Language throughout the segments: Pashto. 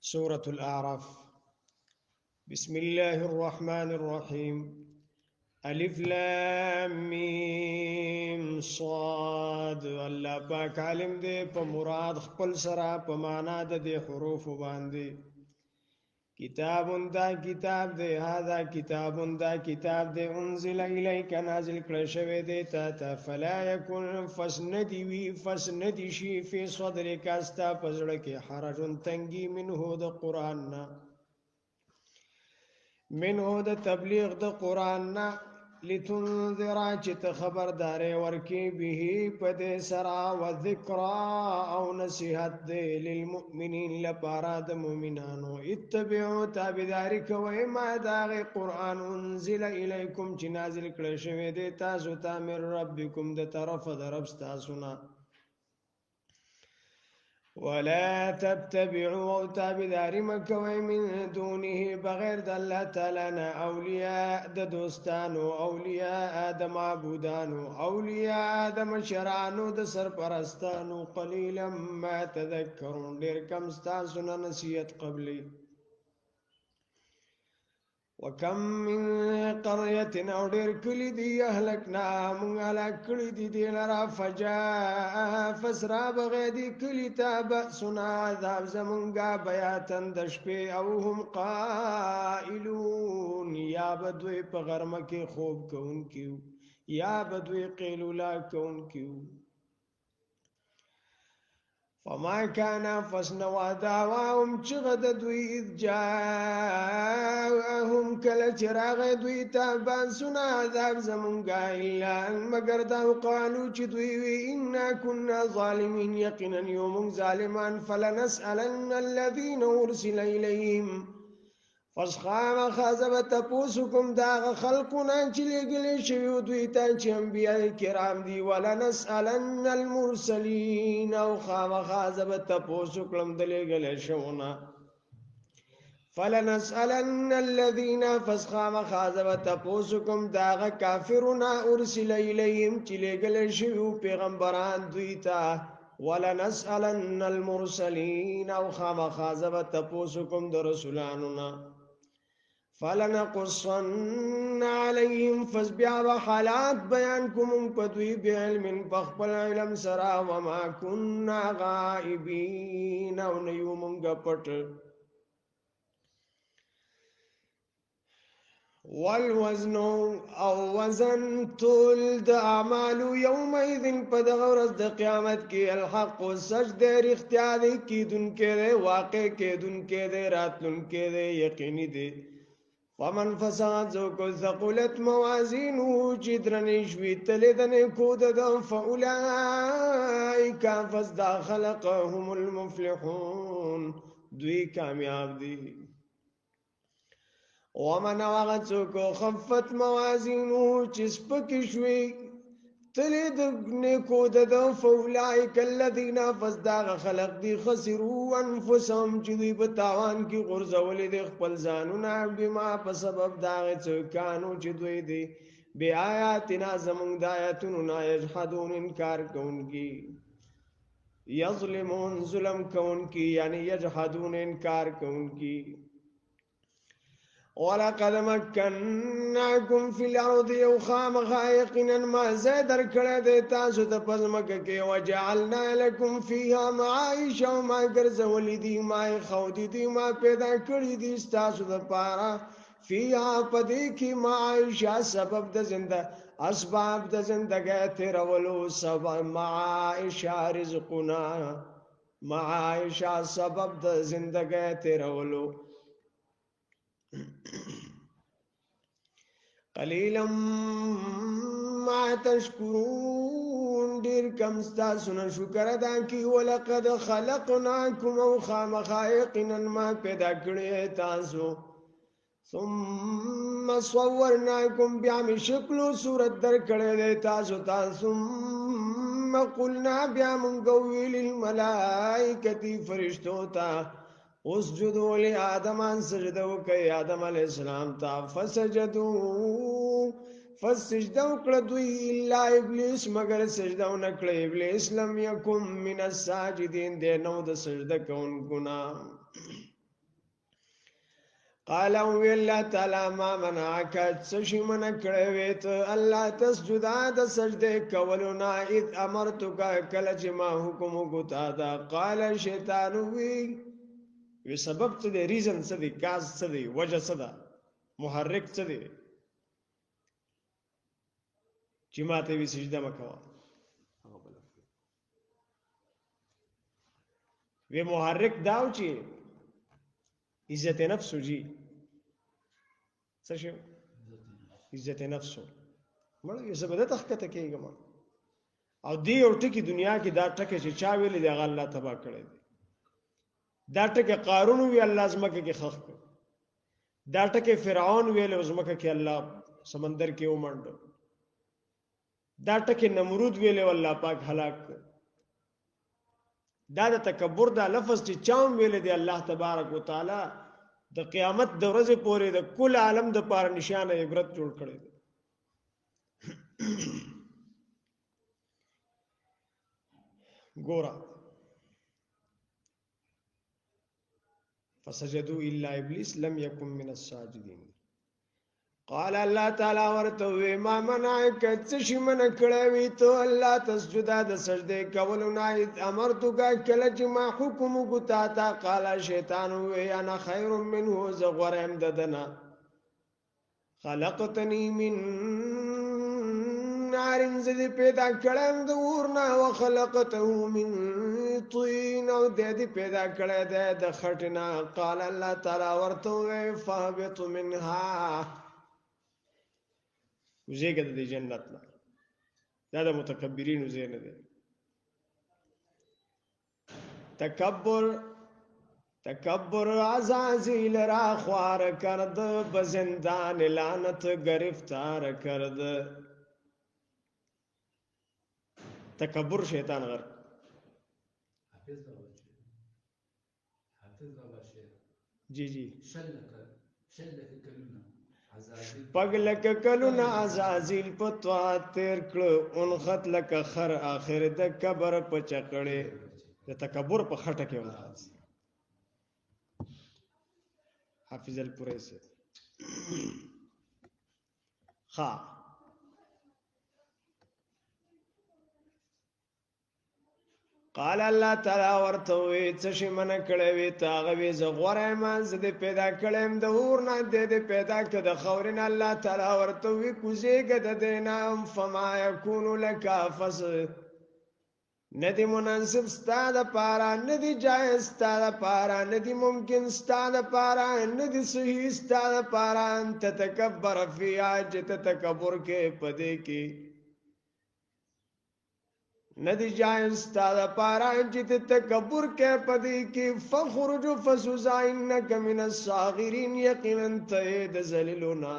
سورة الأعراف. بسم الله الرحمن الرحيم. الف لام میم صاد. الله پاک عالم دې په مراد خپل سره په معنا د دې حروف باندې. کتاب دا کتاب دې، هاذا کتاب دا کتاب دې، انزل الیک نازل کړی شوی دې تا ته، فلا یکن فسندی وی فسندی شي فی صدرک استا پزړه کې حرج تنگی منه د قران نه، منه د تبلیغ د قران نه، لتنذر چې ته خبردارې ورکی به په دې سرا و ذکرا او نصیحت دې للمؤمنین لپاره د مؤمنانو. اتبعوا تابعداري کوئ ما داغه قران انزل الیکم چې نازل کړی شوی دی تاسو ته من ربکم د طرف د رب تاسو نه، ولا تتبعوا او تابعداري مکوئ من دونه بغیر د الله تعالی نه، اولیاء د دوستانو، اولیاء د معبودانو، اولیاء د مشرانو د سرپرستانو. قلیلا ما تذکرون، ډیر کم ستاسو نه نصیحت قبلی. وکم من قرية او ډیر کلی دی اهلکنا مونږ هلاک کړي دي دې لرا، فجاء فسرا بغیدی کلی تا بأسنا عذاب زمونږه بیاتن د شپې، او هم قائلون یا بدوی په غرمه کې خوب کوونکیو، یا بدوی قیلولا کوونکیو. فما كان فسنوا دعواهم چغد دوی اذ جاءهم کل چراغ دوی تابان سنا عذاب زمونگا، الا ان مگر داو قالو چی دوی وی انا كنا ظالمین یقینا یومون ظالمان، فلنسألن الذین ارسل الیهم فسخام خازب تپوسکم داغ خلقنا چلی گلی شویو دویتا چی انبیاء کرام دی، ولنسألن المرسلین او خام خازب تپوسکلم دلی گلی شونا، فلنسألن الذین فسخام خازب تپوسکم داغ کافرنا ارسل الیهم چلی گلی شویو پیغمبران دویتا، ولنسألن المرسلین او خام خازب تپوسکم در رسولاننا، فلنقصن عليهم فسبع وحالات بیان کوم پدوی بعلم پخپل علم سرا، وما كنا غائبین او نیو مونږ پټ. والوزن او وزن تول د اعمال یومئذ په دغه ورځ د قیامت کې، الحق سجد اختیار دی کیدونکې دی، واقع کیدونکې دی، راتلونکې دی، یقیني دی. ومن فساد زو کو ثقلت موازینه چدرنی شوی تلدن کود دم، فاولئک فزدا خلقهم المفلحون دوی کامیاب دی. ومن وغت کو خفت موازینه چسپک شوی تلد نیکو ددم، فاولئک الذین فزدا خلق دی خسروا انفسهم چې دوی په تاوان کې غرزولې د خپل ځانونه، بما په سبب داغه څه کانو چې دوی دی بی آیاتنا زمونږ د آیاتونو نه یجحدون انکار کوونکي، یظلمون ظلم کوونکي یعنی یجحدون انکار کوونکي. ولقد مکناکم فی الارض یو خامخا یقینا ما زیدر کړی دی تاسو ته په ځمکه کې، وجعلنا لکم فیها معایش او ما ګرځولی دي، ما خودي دي، ما پیدا کړي دي ستاسو دپاره، فیها په دې کې معایش سبب د زنده اسباب د زندګۍ تیرولو، سبب معایش رزقنا، معایش سبب د زندګۍ تیرولو. قلیلا ما تشکرون، ډیر کم ستاسو نه شکر ادا کی. ولقد خلقناکم او خامخا یقینا ما پیدا کړی تاسو، ثم صورناکم بیا می شکل و صورت در کړی تاسو ته، ثم قلنا بیا مونږ ویل للملائکه فرشتو ته، اسجدوا لآدم سجده وکي آدم علیہ السلام تا، فسجدوا فسجده وکړه دوی الا ابلیس مگر سجده ونکړه ابلیس، لم یکم من الساجدین دی نو د سجده کوونکو نه. قال وی الله تعالی ما منعک څشي من کړې ته الله تسجد د سجده کولنا اذ امرتک کله چې ما حکم وکړه دا قال شیطان وی سبب څه دی ریزن څه دی کاز څه دی وجه څه ده محرک څه دی چې ماته وی سجده مکوه وی محرک داو چې عزت نفس جی څه شو عزت نفس مړ یې زبده تخته کېږم او دی او ټکی دنیا کې دا ټکی چې چا ویل دی الله تبا کړی دی دا ټکی قارون وی الله زمکه کې خخ دا ټکی فرعون ویل زمکه کې الله سمندر کې ومنډ دا ټکی نمرود ویل الله پاک هلاک دا د تکبر دا لفظ چې چاوم ویل دی الله تبارک وتعالى د قیامت د ورځې پورې د کل عالم د پاره نشانه عبرت جوړ کړی دی ګورا فسجدوا الا ابلیس لم يكن من الساجدين قال الله تعالی ورته ما منعک څشي من کړوي ته الله تسجد د سجده کولونه امرتک کله چې ما حکم وکتا تا قال شیطان وی انا خیر منه زغرم ددنا خلقتني من نار زد پیدا کړم د ورنا وخلقته من طين او د پیدا کړه د خټنا قال الله تعالی ورته فهبط منها وزیګه د جنت نه دا د متکبرین وزې نه دی تکبر عزازیل را خوار کرد بزندان لعنت گرفتار کرد تکبر شیطان غر جی جی شلک کلونه پگلک کلونه عزازیل پتوا تیر کړه اون خط لک خر اخر د کبر په چکړې د تکبر په خټه کې ولحاظ حافظ الپوری سے خا قال الله تعالی ورته وی څه شي من کړه وی تاغه وی زغوره ما زده پیدا کړم د اور نه د پیدا کړه د خورن الله تعالی ورته وی کوزیګه د دینام فما یکون لک فس ندی مناسب ستاده پارا ندی جایز ستاده پارا ندی ممکن ستاده پارا ندی صحیح ستاده پارا انت تکبر فی اجت تکبر کې پدې کې ندی جائز ستاده پارا جت تکبر کے پدی کی فخرج فسوزا انک من الصاغرین یقینا تید ذلیلنا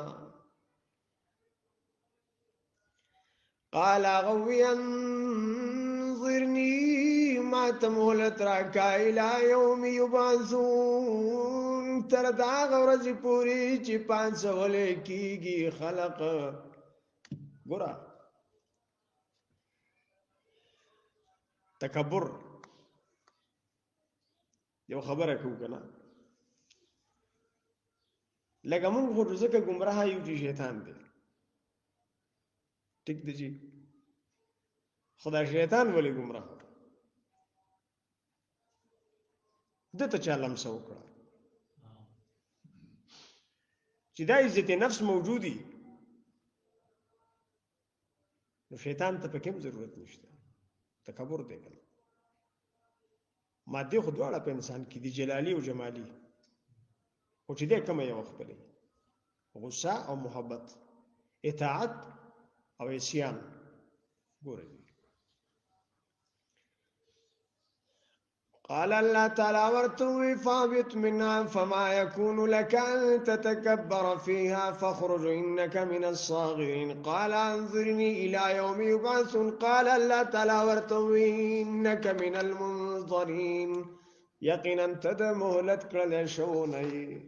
قال غوی انظرنی ما تمهلت راکا الى یوم یبعثون تر دا غورز پوری چی 500 کیگی خلق گورا تکبر یو خبره کو کنه لکه مونږ خو ځکه گمراه یو چې شیطان دی ټیک دی جی خدا شیطان ولی گمراه دته چالم سو کړه چې دا عزت نفس موجودی نو شیطان ته پکې ضرورت نشته تکبر دی کنه ماده خو دواړه په انسان کې دي جلالی او جمالی او چې دې کوم یو خپلې غصه او محبت اطاعت او عصیان ګورئ قال الله تعالى ورتوي فابت منا فما يكون لك أن تتكبر فيها فاخرج إنك من الصاغرين قال انظرني إلى يوم يبعثون قال الله تعالى ورتوي إنك من المنظرين يقينا تد مهلت كل شوني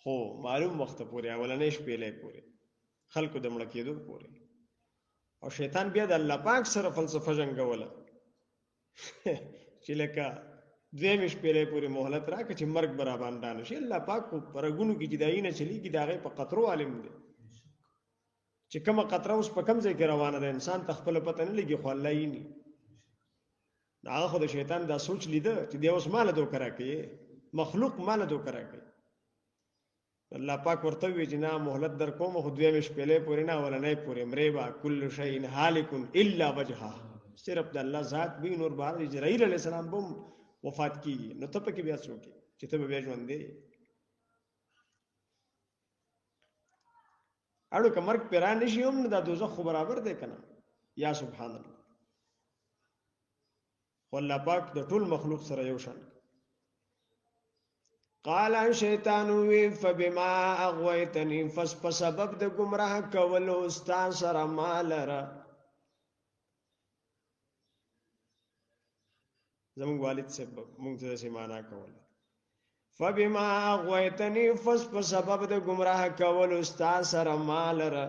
هو معلوم وخت پورې اولنې شپې لې پورې خلکو د مړ کېدو پورې او شیطان بیا د الله پاک سره فلسفه جنگوله چې لکه دویم شپېلې پورې مهلت راکړه چې مرګ به را باندې نشي. الله پاک په رګونو کې چې دایي نه چلیږي د هغې په قطرو عالم دی چې کومه قطره اوس په کوم ځای کې روانه ده انسان ته خپله پته نه لګي خو الله یې ني. هغه خو د شیطان دا سوچ لیده چې دی اوس ماله دوکه راکوي مخلوق ماله دوکه راکوي. الله پاک ورته وی چې نه مهلت در کوم خو دویم شپېلې پورې نه اولنۍ پورې مرې به کل شیء هالک الا وجهه صرف د الله ذات به نور بار جبرائیل علیه السلام به وفات کیږي نو ته پکې بیا څوک چې ته به بیا ژوندې اړو که مرګ پرا نشي هم دا دوزخ خو برابر دی کنه. یا سبحان الله. خو الله پاک د ټول مخلوق سره یو شان. قال شیطان وی فبما اغویتنی فسبب د گمراه کولو استا سره مالره زمون والد سبب مونږ ته سي معنا کوله فبما اغویتنی فسبب د گمراه کولو استا سره مالره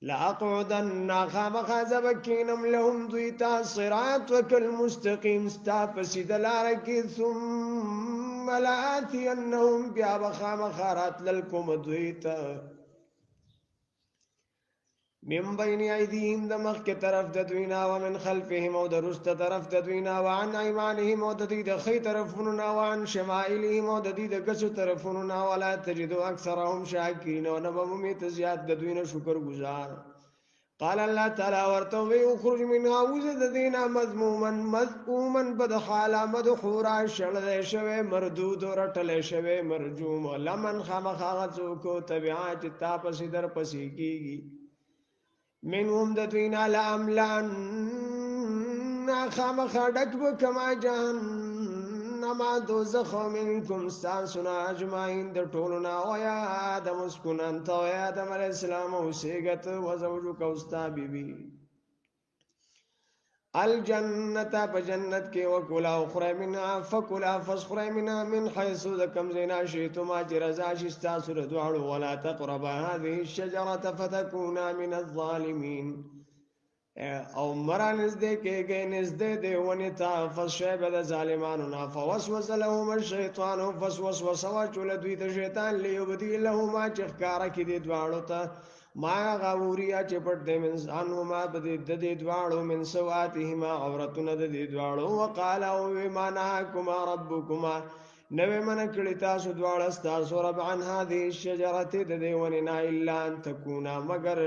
لاقعدن خامخذبکینم لهم دویتا صراطک المستقیم ستا پسیدلار کی ثم لآتینهم بیا بخامخارات للکم دویتا من بین ایدیهم د مخک طرف د دوینا ومن خلفهم او د رست طرف د دوینا وعن ایمانهم او د دوی د خی طرفونو وعن شمائلهم او د دوی د ګسو طرفونو ولا تجدو اکثرهم شاکرین او نبمومی تزیاد د دوی نه شکر گزار. قال الله تعالی ورته وی اخرج منها وزد دینا مذموما مذموما بدخالا مدحورا شړل شوی مردود رټل شوی مرجوم لمن خامخا څوک تبعا چې تا پسې در پسې کیږي منهم د دوینا لاملان خامخا ډک به کما جهنم دوزخ منکم ستاسونا اجمعین د ټولنا و یا آدم اسکن انت و یا آدم علیہ السلام اوسیګت و زوجک استا بیبی الجنت بجنت کې وکلا اخرى منها فکلا فسخرى منها من حيث ذکم زینا شئتما جرزا شستا سر دوړو ولا تقربا هذه الشجره فتكونا من الظالمين او مران نزدې کېږي نزدې دی ونی تا فشیب د ظالمانو نه فوسوس لهم الشیطان فوسوس واچول دوی ته شیطان لیوبدی لهما چخکارا کې دی دواړو ته ما غوریا چې پټ دې من انهما بده د دې دواړو من سواتهما عورتونه د دې دواړو وقال او ما نهاكما ربكما نوې من کړی تاسو دواړه تاسو رب عن هذه الشجره د دې ونی نه الا ان تكونا مگر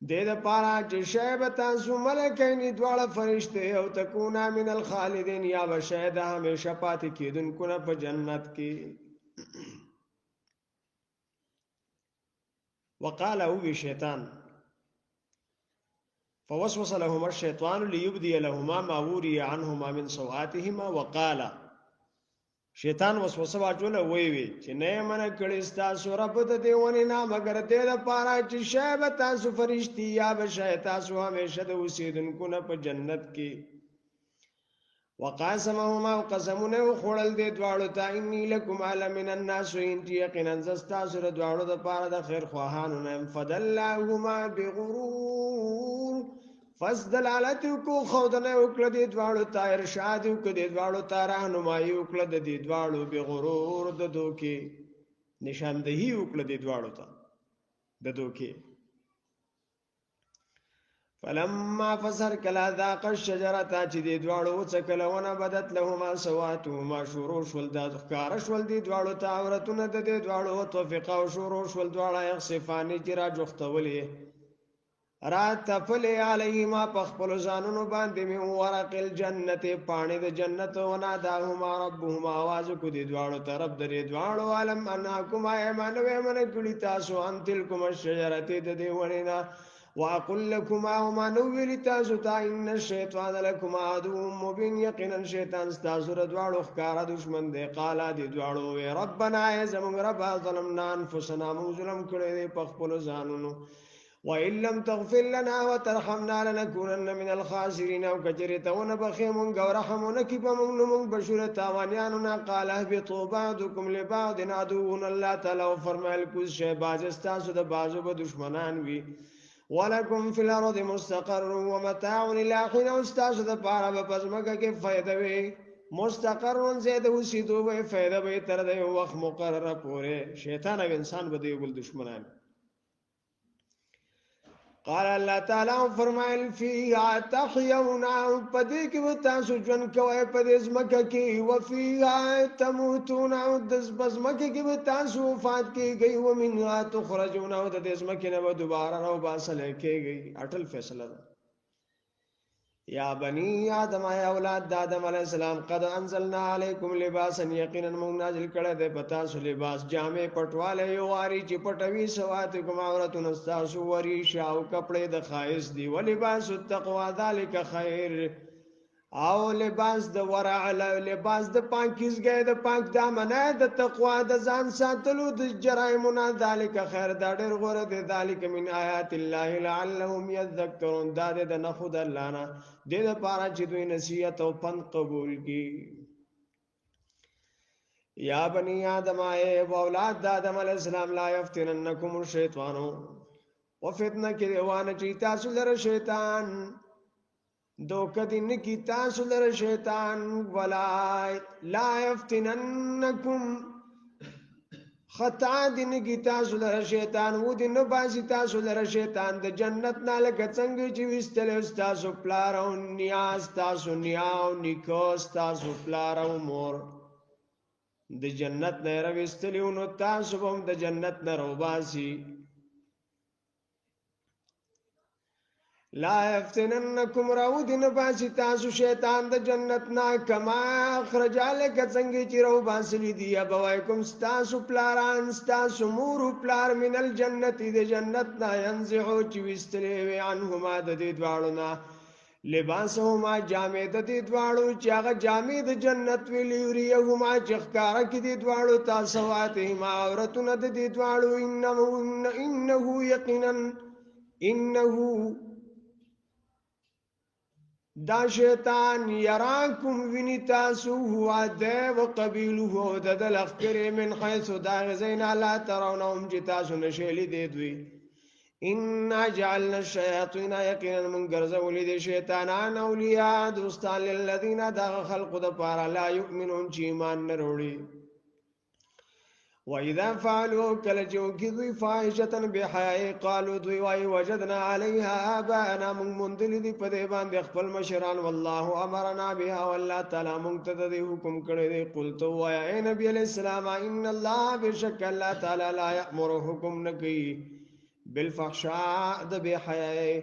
دې د پارا چې شیب تاسو ملکین دواړه فرشته او تکونا من الخالدین یا بشهد همیشه پاتې کیدونکو نه په جنت کې. وقال هو شیطان فوسوس لهما الشيطان ليبدي لهما ما وري عنهما من سوآتهما وقال شیطان وسوسه واچوله وی چې نه من کړي تاسو رب ته دیونه نه مگر دې د پاره چې شیب تاسو فرشتي یا بشای تاسو همیشه د اوسیدونکو نه په جنت کې. وقاسمهما وقسمونه خړل دې دواړو ته انی لکم علم من الناس ان یقینا تاسو د دواړو د پاره د خیر خواهانو نه فدلهما بغرور فدلالت کو خودنه وکړه دې دواړو ته ارشاد وکړه دې دواړو ته راهنمایي وکړه دې دواړو بغرور د دوکي نشاندهي وکړه دې دواړو ته د دوکي. فلما فسر کلا ذاق الشجره چې دې دواړو څکلونه بدت لهما سواتهما شروع شول د ښکار شول دې دواړو ته عورتونه د دې دواړو توفیق او شروع شول دواړه یخصفانی چې را جوختولې را تفل علیهما پخپل ځانونو باندې می ورق الجنت پانی د جنت و ناداهما ربهما आवाज کو دې دواړو طرف درې دواړو علم انکما ایمان و ایمان کړي تاسو ان تلکم الشجره د دې ونینا واقول لكما وما نوویل تاسو تا ان الشیطان لكما عدو مبین یقینا شیطان ستاسو دواړو ښکارا دشمن دی. قالا دې دواړو وی ربنا ای زمون رب ظلمنا انفسنا موږ ظلم کړی دی په خپل ځانونو وإن لم تغفر لنا وترحمنا لنكونن من الخاسرين او كجرتون بخيمون غورحمون كبمون من بشر تاوانياننا قال اهبطوا بعضكم لبعض عدو الله تعالى فرمایل کوز شی باز استاسو د بازو به دشمنان وی ولکم فی الارض مستقر ومتاع الی حین استاسو د پاره په پزماکه کې فائدہ وي مستقر زید اوسیدو وي فائدہ وي تر د وخت مقرره پوره شیطان او انسان به دی بل دشمنان قال الله تعالی فرمایل فیها تحیون پدې کې و تاسو ژوند کوئ پدې زمکه کې و فیها تموتون او د زمکه کې و تاسو وفات کېږئ و منها تخرجون او د زمکه نه دوباره راو باسل کېږئ اٹل فیصله ده یا بنی آدم یا اولاد د آدم علیہ السلام قد انزلنا علیکم لباسا یقینا موږ نازل کړه د پتا سو لباس جامې پټواله یو واری چې پټوي سواتکم عورتون استاسو وری شاو کپڑے د خایس دی ولباس التقوا ذالک خیر او لباس د ورع لباس د پاکیزګۍ د پاک دامنه د تقوا د ځان ساتلو د جرایمونو ذالک خیر دا ډېر غوړه دی ذالک من آیات الله لعلهم یذکرون دا د نخود الله نه د لپاره چې دوی نصیحت او پند قبول کی یا بنی آدم ای اولاد د آدم علی السلام لا یفتننکم الشیطان وفتنه کې روانه چې تاسو لره شیطان دوکه دین کی تاسو لره شیطان ولا لا یفتننکم خطا دین کی تاسو لره شیطان و دین بازی تاسو لره شیطان د جنت نه لکه څنګه چې وستل تاسو پلار او نیاز تاسو نیاو نیکوس تاسو پلار او مور د جنت نه راوستلیو نو تاسو هم د جنت نه روباسي لا یفتننکم راودین باسی تاسو شیطان د جنت نا کما اخرجال کڅنګي چې رو باسلی دی ابوایکم ستاسو پلاران ستاسو مور پلار من الجنت د جنت نا ينزعو چې وستلې وی عنهما د دې دواړو نا لباسهما جامې د دې دواړو چې هغه جامې د جنت ویلی وريهما چې ښکارا کې دې دواړو تاسو واتهما عورتونه د دې دواړو انه یقینا انه دا شیطان یراکم وینی تاسو هو ده و قبیله د دلخکر من حیث دا غزین لا ترونهم چې تاسو نشیلی دی دوی ان جعلنا الشیاطین یقینا من ګرځولې دي شیطانان اولیاء دوستان للذین دا خلق د پاره لا یؤمنون چې ایمان نه وروړي وَإِذَا فَعَلُوا كَلَجُوا كِذُوا فَاحِشَةً بِحَيَاءٍ قَالُوا دوی وای وجدنا علیها آباءنا من مندل دی په دې باندې خپل مشران والله امرنا بها والله تعالی مونږ ته د حکم کړی دی قلت وای اے نبی علیہ السلام ان الله بشک الله تعالی لا یأمر حکم نکي بالفحشاء د بحیاء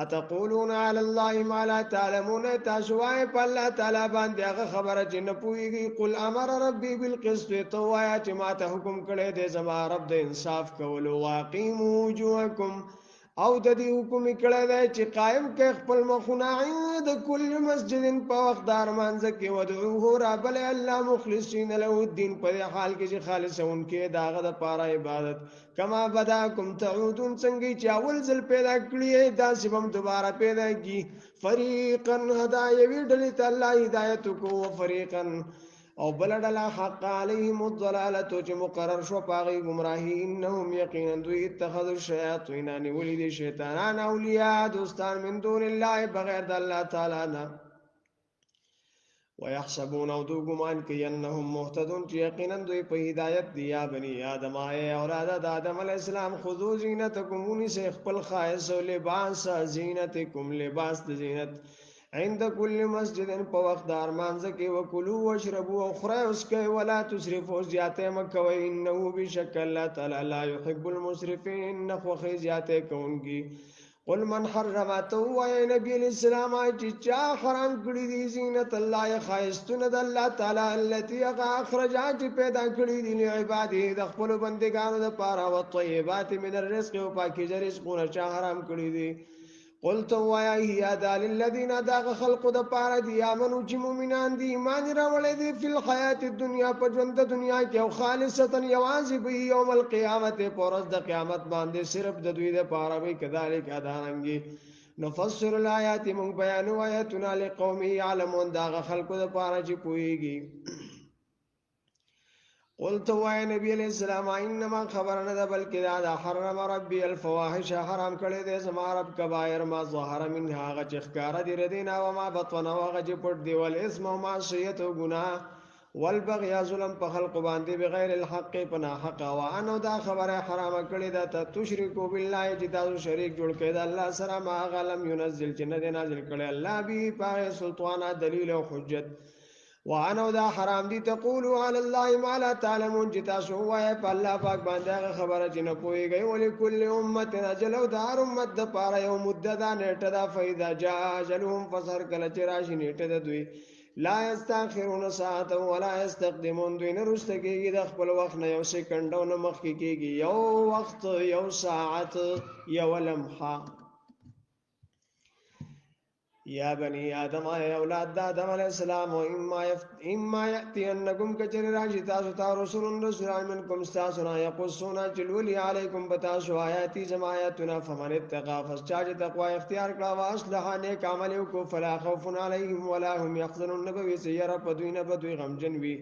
اتقولون علی الله ما لا تعلمون تاسوای په الله تعالی باندې هغه خبره چې نه پويږي قل امر ربي بالقسط توایا چې ما ته حکم کړی دی زما رب د انصاف کولو واقیموا وجوهکم او د دې حکم کړی دی چې قائم کې خپل مخونه عند کل مسجد په وخت دار مانځ کې ودعوه رب الله مخلصین له الدين په حال کې چې خالصون کې داغه د پاره عبادت کما بداکم تعودون څنګه چې اول ځل پیدا کړی دا سبم دوباره پیدا کی فریقا هدايه ډلې ته الله هدایت کو فریقا او بلدلا حق علیهم الضلاله چې مقرر شو پاغي گمراهی انهم یقینا دوی اتخذوا الشیاطین نیولی دي شیطانان اولیاء دوستان من دون الله بغیر د الله تعالی نه ويحسبون او دو ګمان کوي انهم مهتدون چې یقینا دوی په هدایت دي یا بني آدم ای اولاد د آدم علی السلام خذو زینتکم ونی خپل خاص او لباس زینتکم لباس د زینت عند كل مسجد په وخت د ارمانځ کې وکلوا واشربوا او خورئ اوس کوي ولا تسرفوا زیاته مکوئ انه بشک الله تعالی لا يحب المسرفين نخو زیاته کوونکی قل من حرم تو يا نبي الاسلام چې چا حرام کړی دي زینت الله خایستون د الله تعالی التي اخرجات پیدا کړی دي لعباده د خپل بندگانو د پاره او طیبات من الرزق او پاکیزه رزقونه چا حرام کړی دي قلت ويا هي دال الذين داغ خلق د پاره دي امنو چې مؤمنان دي ایمان راولې دي په حیات الدنیا په ژوند د دنیا کې او خالصتا یوازې به یوم القیامت پرز د قیامت باندې صرف د دوی د پاره وي کذالک ادارنګي نفسر الآیات من بیان آیاتنا لقوم یعلمون داغ خلق د پاره چې پويږي قلت وای نبی علیہ السلام انما خبرنا ده بلکې دا حرم ربي الفواحش حرام کړی دې زما رب کبایر ما ظهر منها هغه چې ښکارا دي ردینا و ما بطن او هغه چې پټ دی ول اسم او معصیت او ګناه والبغي ظلم په خلق باندې بغیر الحق پنا حق او انو دا خبره حرام کړی ده ته تشرکو بالله چې تاسو شریک جوړ کړئ د الله سره ما غلم ينزل چې نه نازل کړي الله به په سلطان دلیل او حجت وانو دا حرام دي تقولوا على الله ما لا تعلمون چې تاسو وایي په الله پاک باندې خبره چې نه پويږي ولې کل امه اجل او دار امه د پاره یو مدته نیټه دا فائدہ جاء اجلهم فسر کله چې راشي نیټه د دوی لا یستاخرون ساعه ولا یستقدمون دوی نه رسته کېږي د خپل وخت نه یو سکند او نه مخکې کېږي یو وخت یو ساعت یو لمحه یا بنی آدم ای اولاد آدم علیہ السلام و اما یاتینکم کچر راشی تاسو ته رسول رسولان منکم استاسنا یقصون چلولی علیکم بتاسو آیاتی زما آیاتنا فمن اتقى فسچاج تقوا اختیار کړه واصلح نیک عمل کو فلا خوف علیهم ولا هم يحزنون نبوی سیرا پدوینه بدوی غمجن وی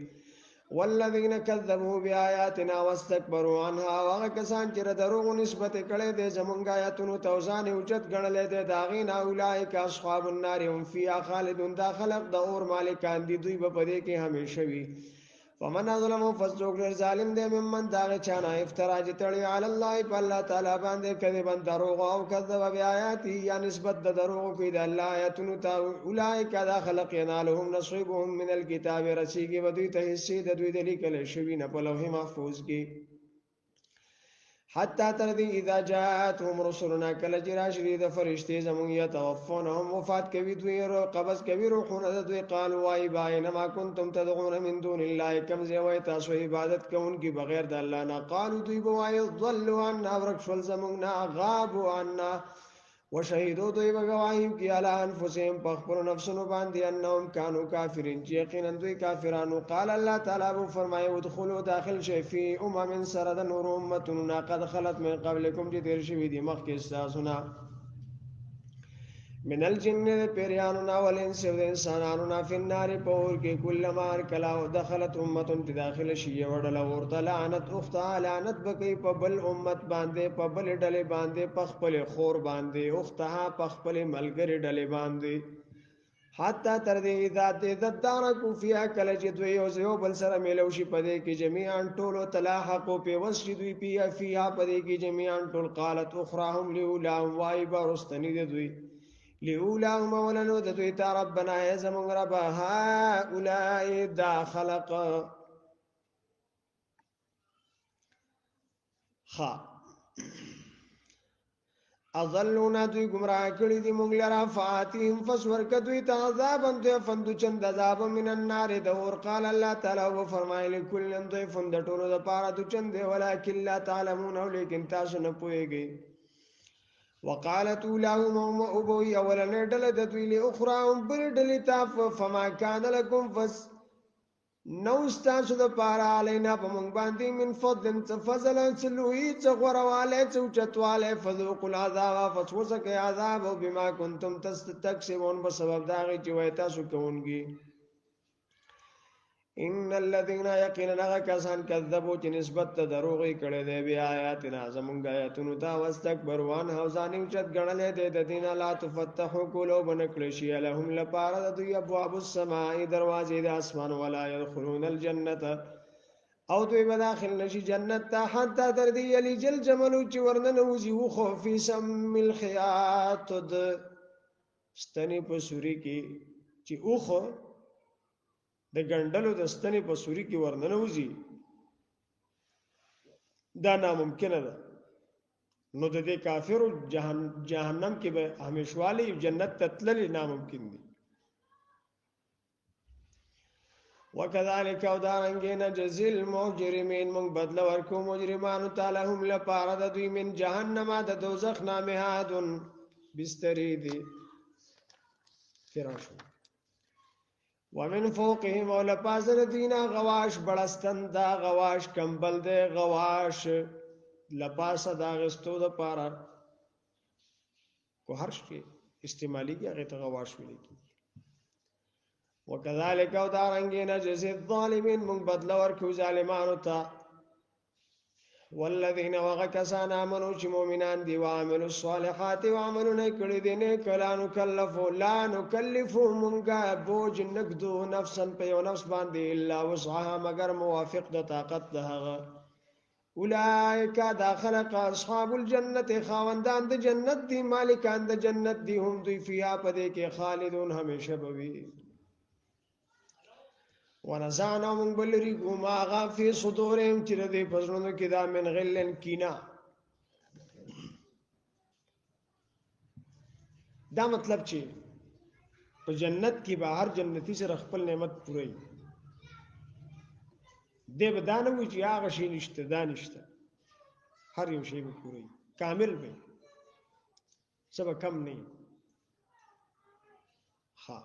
والذین کذبوا بآیاتنا واستكبروا عنها واغه کسان چې دروغ نسبت کړي دي زمونږ آیاتونو توزان اوچت غړلې دي داغین اولایک اصحاب النار هم فیها خالدون دا خلق د اور مالکان دي دوی په دې کې همیشه وي فمن ظلم فسوق ظالم دي ممن دا چانه افترا جتړي علی الله په الله تعالی باندې کذبن دروغ او کذب بآیاتی یا نسبت د دروغ کې د الله آیاتونو ته اولایک دا خلق ینالهم نصیبهم من الكتاب رسیږي ودوی ته حصے د دوی د لیکل شوی نه په لوح محفوظ کې حتی تر دې اذا جاءتهم رسلنا کله چې راشي د فرشتي زمون يتوفونهم وفات کوي دوی رو قبض کوي روحونه د دوی قال وای باینما کنتم تدعون من دون الله کم زی وای تاسو عبادت کوونکی بغیر د الله نه قالوا دوی بوای ضلوا عنا ورکشل زمون غابوا عنا وشهدوا دوی بغواهیم کی علی انفسهم پخپل نفسونو باندې انهم كانوا کافرین چې یقینا دوی کافرانو قال الله تعالی بو فرمایي ادخلوا داخل شي فی امم سرد نور امتنا قد خلت من قبلكم چې تیر شوی دي مخکې تاسو من الجن پیریانو والانس والانسانانو فی النار پور کې کلما کلا دخلت امه داخل شي وړل ورته لعنت اختها لعنت بکی په بل امت باندې په بل ډلې باندې په خپل خور باندې اختها په خپل ملګری ډلې باندې حتی تر دې ذات ددار کو فیا کله چې دوی یو بل سره میلو شي په دې کې جميعا ټول تلاحق په وسجد دوی فیا په دې کې جميعا ټول قالت اخراهم لولاهم وایبا رستنی دوی لولاهم ولنو د دوی ته ربنا زمون رب هؤلاء دا خلق خا اضلونا دوی گمراه کړي دي مونږ لرا فاتهم فسور ک دوی ته عذاب انده فند چند عذاب من النار دور قال الله تعالی و فرمایلی کل ضيف د ټولو د پاره د چند ولکن لا تعلمون لیکن تاسو نه پوهیږئ وقالت لهم ابو اولن دل د دوی له اخراهم بل دل تاف فما كان لكم فس نو استاسو د پارا علینا په مونږ باندې من فضل فضل سلوی څغورواله چوچتواله فذوقوا العذاب فسوسک عذاب بما كنتم تستكسبون بسبب دا چې وای تاسو کوونکی ان الذين يقيننا كسان كذبوا چې نسبت ته دروغي کړي دي بیا آیاتنا زمونږ آیاتونو ته واستكبروا عن حوزاني چت غړلې دي د دین لا تفتحوا قلوب نکلشي لهم لپاره د دوی ابواب السماء دروازې د اسمان ولا يدخلون الجنه او دوی به داخل نشي جنت ته حتی تر دې یلی جل جملو چې ورننه وزي خو فی سم الخياط ستنی په سوري کې چې اوخه د ګندلو د ستنې په سوري کې ورننوزي دا ناممکنه ده نو د دې کافرو جهنم کې به همیشوالی جنت تتلل ناممکن دي وکذالک او دارنګ نجزی المجرمین من بدل ورکو مجرمانو تعالی هم لپاره د دوی من جهنم د دوزخ نامهادن بستری دي فراشو ومن فوقهم ولا پاسر دینا غواش بڑستن دا غواش کمبل دے غواش لپاس دا غستو دا پارا کو هرش کې استعمالی کې هغه ته غواش ویل کی وکذالک او دارنګې نجزي الظالمین موږ بدله ورکو ظالمانو ته والذین وغکسان آمنوا چې مؤمنان دي وعملوا الصالحات وعملونه کړي دي نه کلا نکلفو مونږه بوج نقدو نفسا په یو نفس باندې الا وسعها مگر موافق د طاقت دهغه اولئک داخلق اصحاب الجنه خاوندان د جنت دي مالکان د جنت دي هم دوی فیها پدې کې خالدون همیشه بوي ونزعنا من بلری ما غا فی صدورهم چې دې پزړونو کې دا من غلن کینا دا مطلب چې په جنت کې به هر جنتی سره خپل نعمت پوره دی به دا نه وي چې هغه شی نشته دا نشته هر یو شی به پوره کامل وي څه به کم نه ها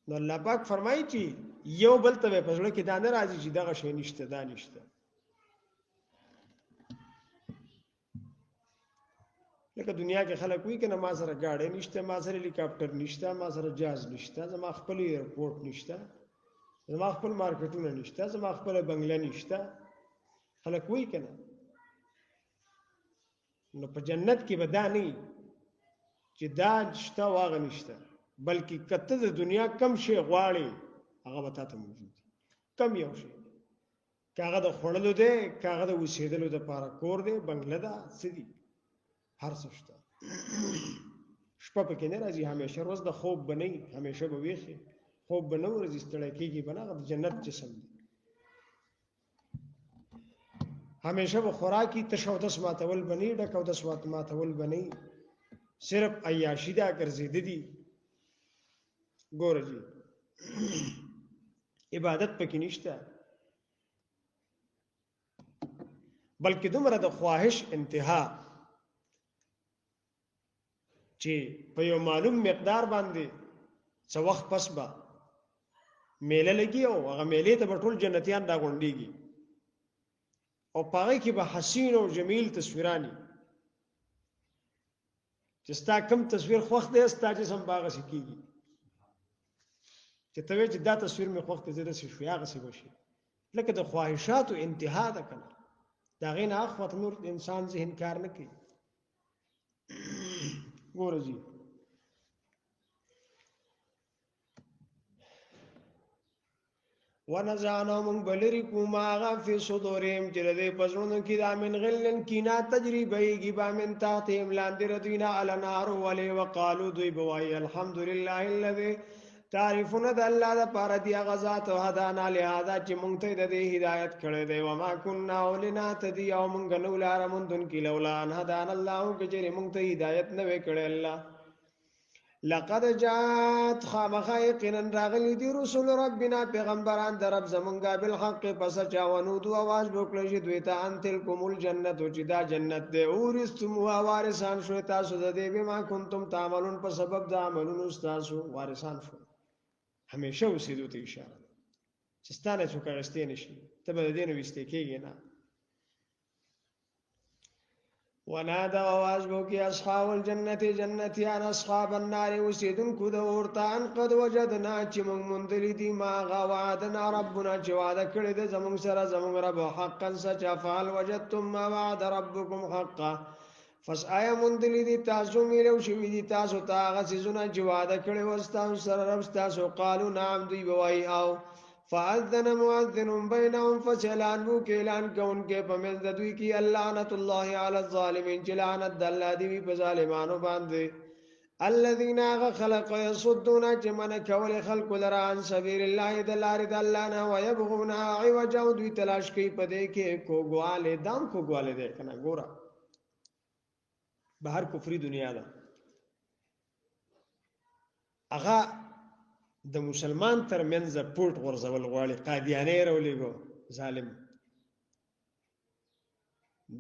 نو الله پاک فرمایي چې یو بل ته په زړه کې دا نه راځي چې دغه شی نشته دا نشته لکه دنیا کې خلک وایي کنه ما سره گاډي نشته ما سره هلیکاپټر نشته ما سره جهاز نشته زما خپل ایرپورټ نشته زما خپل مارکیټونه نشته زما خپل بنگله نشته خلک وایي کنه نو په جنت کې به دا نه چې دا شته واغ نشته بلکې کته د دنیا کم شی غواړي هغه به تاسو موجود کم یو شی کاغه د خړلو دی کاغه د وسیدلو د پاره کور دی بنگله دا سدي هر څه شته شپه پکې نه راځي همیشه روز د خوب بنئ همیشه به ویخي خوب بنو ورځي ستړی کېږي بناغه د جنت جسم دی همیشه به خوراکي تشو د سماتول بنئ ډکو د سمات ماتول بنئ صرف عیاشی دا ګرځېد دي ګوره جی عبادت پکې نشته بلکې دومره د خواهش انتها چې په یو معلوم مقدار باندې څو وخت پس به میله لګي او هغه میلې ته به ټول جنتیان دا غونډيږي او پاره کې به حسین او جمیل تصویرانی چې ستا کم تصویر خوښ دی ستا جسم باغ سکیږي چې ته چې دا تصویر مې خوښ دی زه داسې شو هغه څه وشي لکه د خواهشاتو انتها ده کنه دا غي نه اخوت نور انسان ذهن کار نه کوي ګوره جی ونزعنا من بلرکو ماغا فی صدورهم چرده پسونو کی دا من غلن کینا تجریبی با من تحتهم لاندر دوینا علنار ولی وقالو دوی بوائی الحمدللہ اللذی تعریفون دا اللہ دا پارا دیا غزات و حدانا لہذا چی منگتی دا دی ہدایت کردے وما کننا اولنا تدی او منگنو لارا مندن کی لولان حدان اللہ کچری منگتی ہدایت نوے کردے اللہ لقد جاءت خامخائقنا راغلی دی رسول ربنا پیغمبران در رب زمونگا بالحق پس چاونودو آواز بکلشی دویتا ان تلکم الجنتو چی دا جنت دے اورستموها وارسان شویتا سودا دے بما کنتم تعملون پس سبب دا عملون استاسو وارسان شو ہمیشہ اسیدو تی اشارہ چستانے چوکا غستے نشی تبا دینو وستے کیگی نا ونادى آواز بوكي أصحاب الجنة جنتيان أصحاب النار وسيدن كدورتان قد وجدنا چمون مندلی دی ما غوعدنا ربنا چواده کرده زمون سر زمون رب حقا سچا فعل وجدتم ما وعد ربكم حقا فس آیا مندلی دی تاسو میلو شوی دی تاسو تاغا سیزونا چواده کرده وستاسو سر رب ستاسو قالو نعم دوی بوائی آو فاذن مؤذن بینهم فسلان بو کے اعلان کون کے پمنز دوی کی اللعنت اللہ علی الظالمین چلعنت اللہ دی په ظالمانو باندې الذين خلق يصدون جمن کول خلق لرا عن سبیل الله دلار الله نه ويبغون عوجا دوی تلاش کوي پدې کې کوګواله دام کوګواله ده کنه ګورا بهر کفری دنیا ده اغا د مسلمان تر منځ پورت غرزول غواړي قادیانه رولېګو ظالم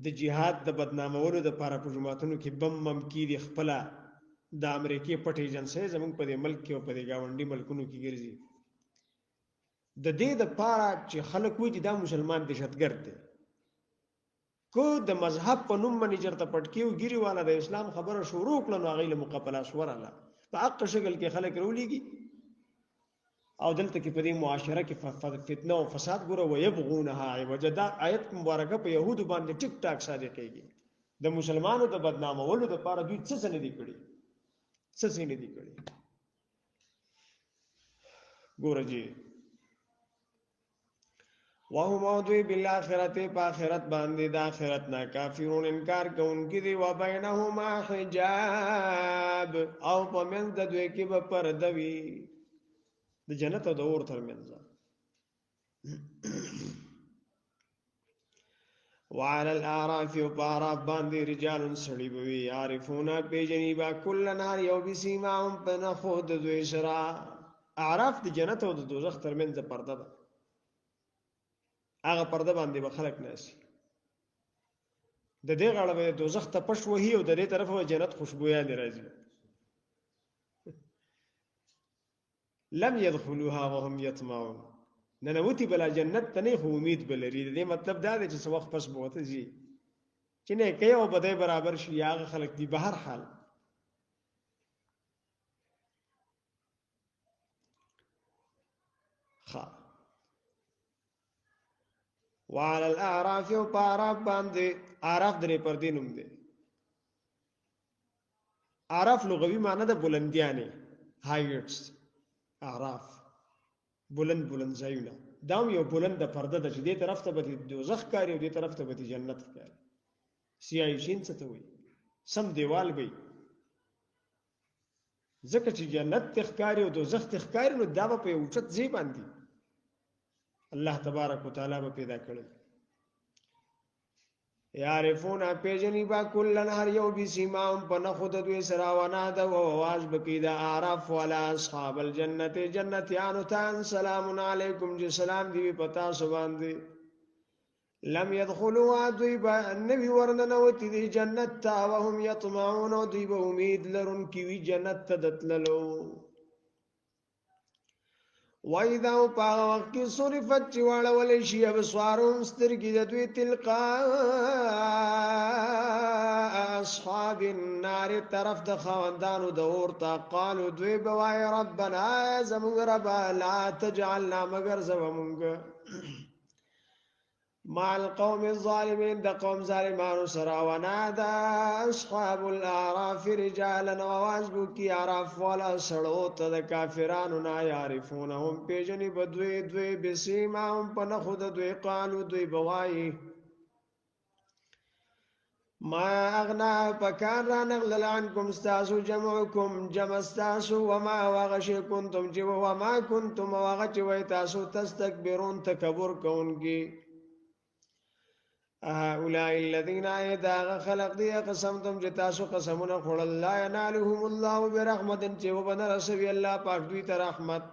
د جهاد د بدنامولو د پاره په جماعتونو کې بم مم کیږي خپل د امریکای پټ ایجنسی زمونږ په دې ملک کې او په دې گاونډي ملکونو کې ګرځي د دې د پاره چې خلک وایي دا مسلمان دهشتګرد دی کو د مذهب په نوم باندې چرته پټکیو ګیری والا د اسلام خبره شروع کړه نو هغه له مقابله سوراله په حق شکل کې خلک رولیږي او دلته کې په دې معاشره کې فتنه او فساد ګوره ويبغونها وجدا آیت مبارکه په يهودو باندې ټیک ټاک صادقېږي د مسلمانانو د بدنامولو د پاره دوی څه نه دي کړی څه نه دي کړی ګوره جی وهم دوی بالآخرت په آخرت باندې د آخرت نه کافرون انکار کوونکي دي و بینهما حجاب او په منځ د دوی کې به پرده وي د جنت او د اور ترمنځ وعلى الاعراف وباراب باندې رجال سړي بوي عارفون بجنيبا كل نار یو بسیماهم پنخود دوی سرا اعراف د جنت او د دوزخ ترمنځ پرده ده هغه پرده باندې به خلق ناشي د دې غاړه به دوزخ ته پښ وهي او د دې طرفه جنت خوشبويان راځي لم يدخلوها وهم يطمعون ننوتی بلا جنت ته نه خو امید بلري دې مطلب دا دی چې څو وخت پس بوته شي چې نه کوي او بده برابر شي هغه خلق دي بهر حال وعلى الاعراف وباراب باندې اعراف درې پر دینوم دي اعراف لغوي معنی د بلندیانه هایټس اعراف بلند ځایونه دا یو بلند پرده ده چې دې طرف ته به دوزخ کاری او دې طرف ته به جنت کاری سیاي شین څه ته وي سم دیوال وي ځکه چې جنت تخکاری او دوزخ تخکاری نو دا به په اوچت ځای باندې الله تبارک وتعالى به پیدا کړل یعرفون پیجنی با کلن هر یو بسیمام پنخود دوی سراوانا دا و آواز بکی دا عرف والا اصحاب الجنت جنتیانو تان سلام علیکم جی سلام دیوی پتا سبان دی لم يدخلوا دوی با نبی ورننوتی دی جنت تا وهم یطمعون دوی با امید لرن کیوی جنت تا دتللو وَإِذَا وَقَعَ وَقْتِ صُرِفَتْ چِوَاړ ولې شي ابصارهم سترګې د دوی تلقا اصحاب النار طرف د خواندانو د اور ته قالو دوی بوای ربنا زمونږ رب لا تجعلنا مگر زمونږ مع القوم الظالمين د قوم ظالمانو سره ونادى اصحاب الاعراف رجالا وواجبو کی عراف ولا سړو ته د کافرانو نه يعرفونهم پیجنی بدوی بسیماهم پنخود دوی قالو دوی بوای ما اغنا پکان را نغلل عنكم استاسو جمعكم جمع استاسو وما وغشي كنتم جو وما كنتم وغچ وي تاسو تستكبرون تکبر کونکی هؤلاء الذين ايدا خلق دي قسمتم جتاسو قسمنا خل الله ينالهم الله برحمت چې وبن رسول الله پاک دوی ته رحمت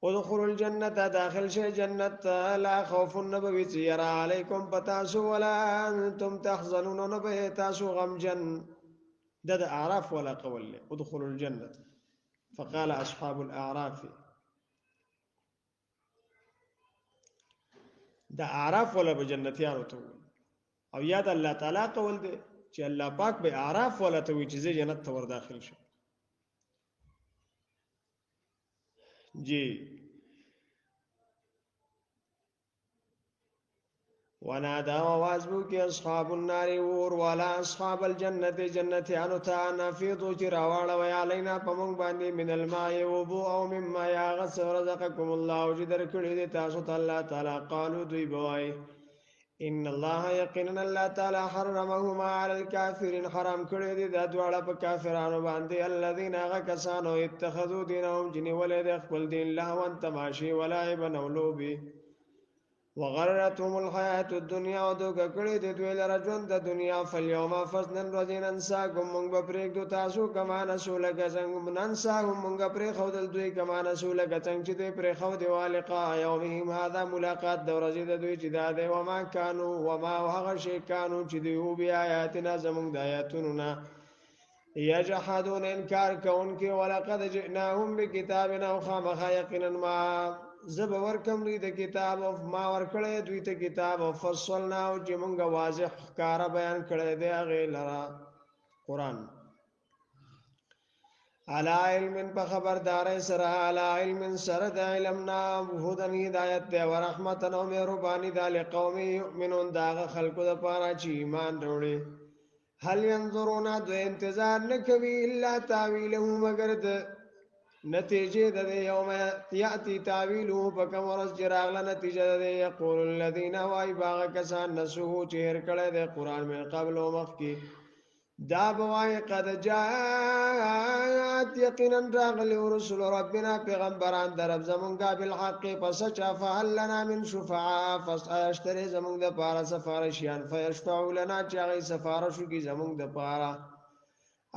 ادخلوا الجنه داخل شي جنت لا خوف نبوي يرى عليكم پتاسو ولا انتم تحزنون نبه تاسو غمجن د اعراف ولا قول ادخلوا الجنه فقال اصحاب الاعراف دا اعراف ولا بجنتیانو ته او یاد الله تعالی قول دی چې الله پاک به اعراف ولا ته وی چې جنت ته ور داخل شي جی ونادى وازبوك اصحاب النار ور ولا اصحاب الجنه جنتيانو ته نفيضوا جراواله ويعلينا پمون باندې من الماء وبو او مما يغس رزقكم الله وجدر کړي دي تاسو ته الله تعالی قالوا دوی بوای ان الله يقينا الله تعالی حرمهما على الكافرين حرام کړي دي د دواړه په کافرانو باندې الذين غكسانو اتخذوا دينهم جن ولد خپل دین لهو تماشي ولعبا ولوبي وغرتهم الحياة الدنيا ودوك کړي دي دوی لره ژوند د دنیا فاليوم فسنن رجين انساكم مونږ به پرېږدو تاسو کما نسو لکه څنګه ننساهم مونږ پرې خودل دوی کما نسو لکه څنګه چې دوی پرې خو دی والقاء يومهم هذا ملاقات د ورځې د دوی چې دا دی وما كانوا وما هغه شي كانوا چې دوی بیا آیاتنا زمونږ د آیاتونو نه یجحدون انکار کوونکي ولقد جئناهم بکتابنا وخامخ یقینا ما زب ورکم دوی ته کتاب او ما ورکړې دوی ته کتاب او فصلنا او چې مونږ واضح کار بیان کړی دی هغه لرا قران علی علم په خبردار سره علی علم سره د علمنا هدن هدایت دی ورحمت او مهربانی د لقوم یؤمنون دا خلقو د پاره چې ایمان وروړي هل ينظرون د انتظار نکوي الا تعویله مگر د نتیجه د یوم یاتی تعویله بکم ورځ جراغله نتیجه د یقول الذين وای باغ کسان نسو چهر کړه د قران من قبل او مخکی دا بوای قد جاءت یقینا راغلی رسول ربنا پیغمبران درب زمونږه بالحق پس چا فهل لنا من شفعاء فاشتري زمونږ د پاره سفارشیان فیشفعوا لنا چاغي سفارشو کی زمونږ د پاره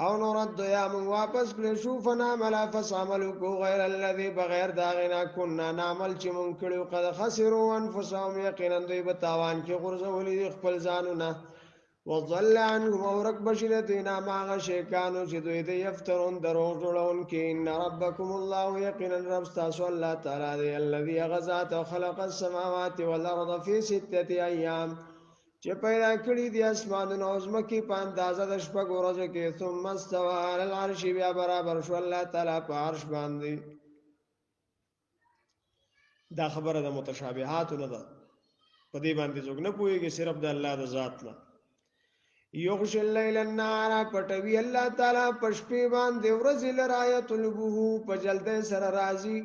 او نورد یا من واپس کړو شو فنعمل فسعملوا کو غیر الذي بغیر داغنا كنا نعمل چې مون کړو قد خسروا انفسهم یقینا دوی په تاوان کې غرزولې خپل ځانونه وضل عنهم اورک بشرتنا ما غشکانو چې دوی د یفترون درو جوړون کې ان ربکم الله یقینا رب تاسو الله تعالی دی الذي غزات خلق السماوات والارض في 6 ایام چې پیدا کړی دی اسمانونو او زمکې په اندازه د شپږ ورځو کې ثم استوى على العرش بیا برابر شو الله تعالی په عرش باندې دا خبره د متشابهات نه ده په دې باندې څوک نه پوهیږي صرف د الله د ذات نه یغش الليل النهار پټوي الله تعالی پشپې باندې ورځ لرا یطلبه په جلد سره راځي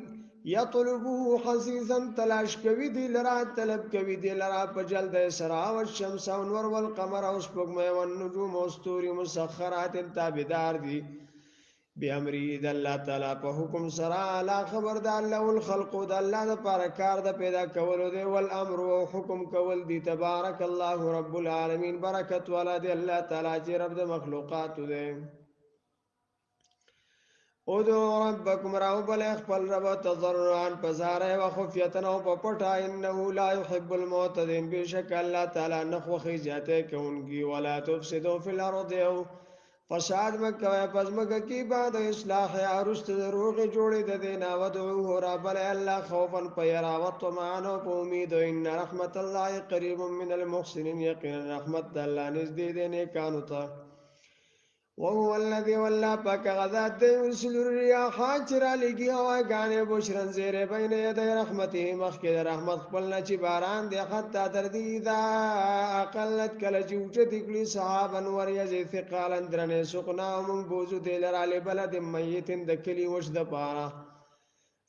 یطلبه حسیسا تلاش کوي دی لرا طلب کوي دی لرا په جلد سره او الشمس او نور والقمر او سپوږمۍ او النجوم او ستوري مسخرات تابعدار دي بأمره د الله تعالی په حکم سره لا خبر د الله الخلق د الله لپاره کار د پیدا کولو دی ول امر او حکم کول دی تبارک الله رب العالمین برکت والا دی الله تعالی چې رب د مخلوقات دی ادعوا ربکم راو بل خپل رب تضرعا پزاره و خفیه او په پټه انه لا يحب المعتدين بشک الله تعالی نخوخي ذاته کوونکی ولا تفسدوا في الارض فساد مکوه پس مکه کی بعد اصلاح ارست روغ جوړې د دینا ودعوه رب الله خوفا پیرا وطمعا په امید ان رحمت الله قریب من المحسنين یقینا رحمت الله نزدې دې نه کانو ته وهو الذي ولا پاک غذات يرسل الرياح چرا لګي هوا غانه بشرن زیره بین یدی رحمته مخکې رحمت خپل نه چې باران دی حتی تر دې دا اقلت کله چې اوچت کلی صحابه نور یزي ثقالا درنه سقنا من بوزو دل علی بلد میتن د کلی وش د پاره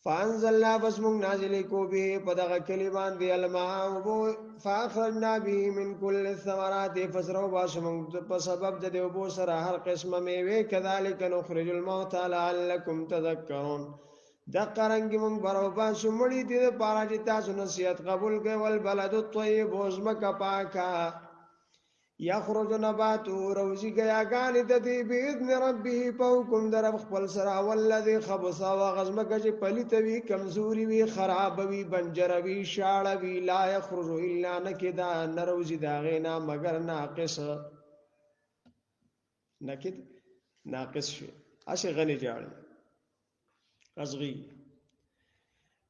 فانزلنا بسمون نازل کو به پدغه کلمان دی الماء فاخرجنا به من كل الثمرات فسروا باسمون په سبب د دیو بو سره هر قسمه میوه کذالک نخرج الموتى لعلكم تذكرون د قرنګ مون بروبا سمړی دی پاره چې تاسو نصیحت قبول کړئ ول بلد الطيب وزمک پاکا یخرج نبات روزی گیاگانی تدی باذن ربه پوکم در خپل سرا والذی خبث وغزمک چې پلیتوی کمزوری وی خراب وی بنجروی شاړ وی لا یخرج الا نکدا نروزی داغینا مگر ناقص نکد ناقص شي اشه غنی جاړي ازغی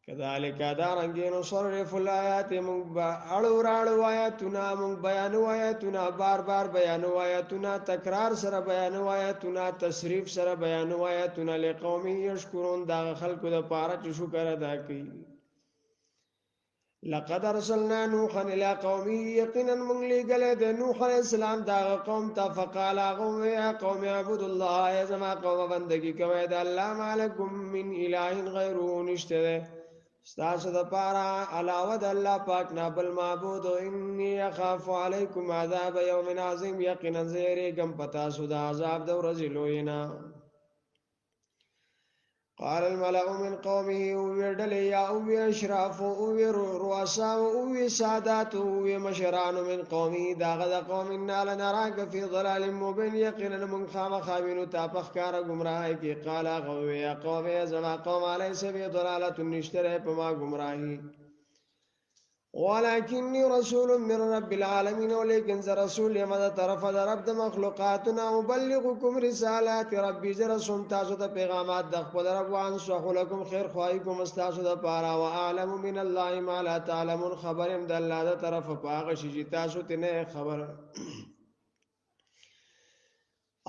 كذلك دارنگینو صرف الآیات مونږ اړو راړو آیاتونه مونږ بیانو آیاتونه بار بار بیانو آیاتونه تکرار سره بیانو آیاتونه تصریف سره بیانو آیاتونه لقوم یشکرون دا خلکو د پاره چې شکر ادا کوي لقد ارسلنا نوحا الى قومه یقینا من لګل د نوح علیہ السلام دا قوم ته فقال قوم یا قوم اعبدوا الله یا زما قوم بندگی کوي د الله مالکم من اله غیره نشته ستاسو د پاره علاوه د الله پاک نه بل معبود انی اخاف علیکم عذاب یوم عظیم یقینا زیری گم پتا سو د عذاب د ورځې لوینا قال الملأ من قومه ويردل يا او اشراف او رؤساء او سادات او مشران من قومه داغه قوم ان لنراك في ضلال مبين يقينا من خام خابين تابخكار گمراهي کی قال غو يا قوم يا زما قوم عليه سبي ضلاله نشتره پما گمراهي ولكني رسول من رب العالمين ولكن ز رسول یم د طرف د رب د مخلوقاتنا مبلغکم رسالات ربي ز رسول تاسو ته پیغامات د خپل رب وان سو لكم خیر خوای کوم تاسو د پاره او اعلم من الله ما لا تعلمون خبرم د الله د طرف پاغه شي تاسو ته نه خبر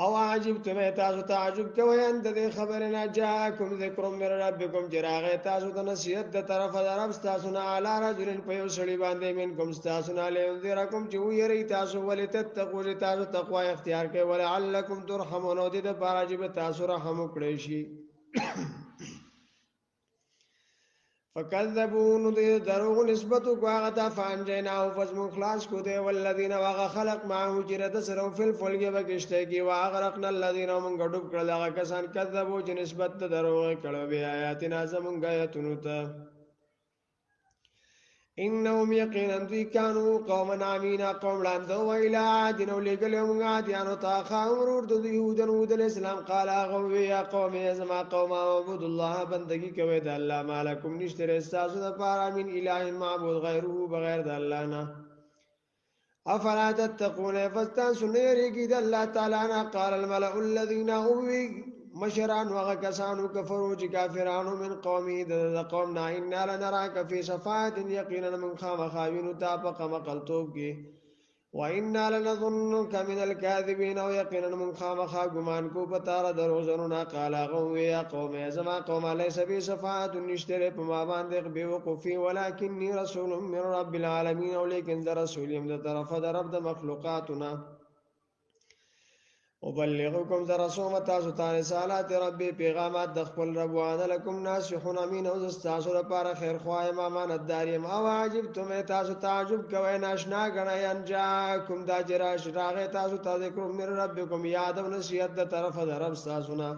او عجبتم تاسو تعجب کوئ ان د خبرنا جاءکم ذکر من ربکم جراغه تاسو ته نصیحت د طرف د رب تاسو نه اعلی رجل په یو سړي باندې من کوم تاسو نه لنذرکم چې ویری تاسو ولتتقوا تاسو تقوا اختیار کړئ ولعلکم ترحمون او د پاره چې تاسو رحم وکړئ شي فکذبون دې دروغ نسبت کو هغه ته فانجینا او فزم خلاص کو دې والذین واغ خلق معه جرد سرو فل فلګي وکشته کی واغرقنا الذین من غډوب کړل هغه کسان کذبوا چې نسبت دروغ کړو بیا آیاتنا زمونږ آیاتونو ته انهم یقینا ذی کانوا قوما عمین قوم لاندو ویلا عادن ولګلهم عادیانو تا خاور د یهودن ود الاسلام قال غو یا قوم ازما قوم عبد الله بندگی کوي د الله مالکم نشتر استاسو د پاره من اله معبود غیره بغیر د الله نه افلا تتقون فاستاسو نریږي د الله تعالی نه قال الملأ الذين اوي مشران وغا کسانو کفرو چې کافرانو من قومي د قوم نه ان لنراك في صفات یقینا من خامخاوین تا په قمقلتوب کې وان لنظنك من الكاذبين او یقینا من خامخا ګمان کو پتا را دروزنو قال غو یا قوم زما قوم ليس بي صفات نشتره په ما باندې بوقوفي ولكني رسول من رب العالمين او لیکن در رسول يم د طرف د رب د مخلوقاتنا وبلغكم ذا رسوم تاسو ته رسالات ربي پیغامات د خپل رب وعده لكم ناسحون امين او تاسو لپاره خیر خوای ما امانتدار یم او عجبتم تاسو تعجب کوئ ناشنا غنای ان جاءکم دا جراش راغه تاسو ته ذکر من ربکم یاد او نصیحت د طرف د رب تاسو نه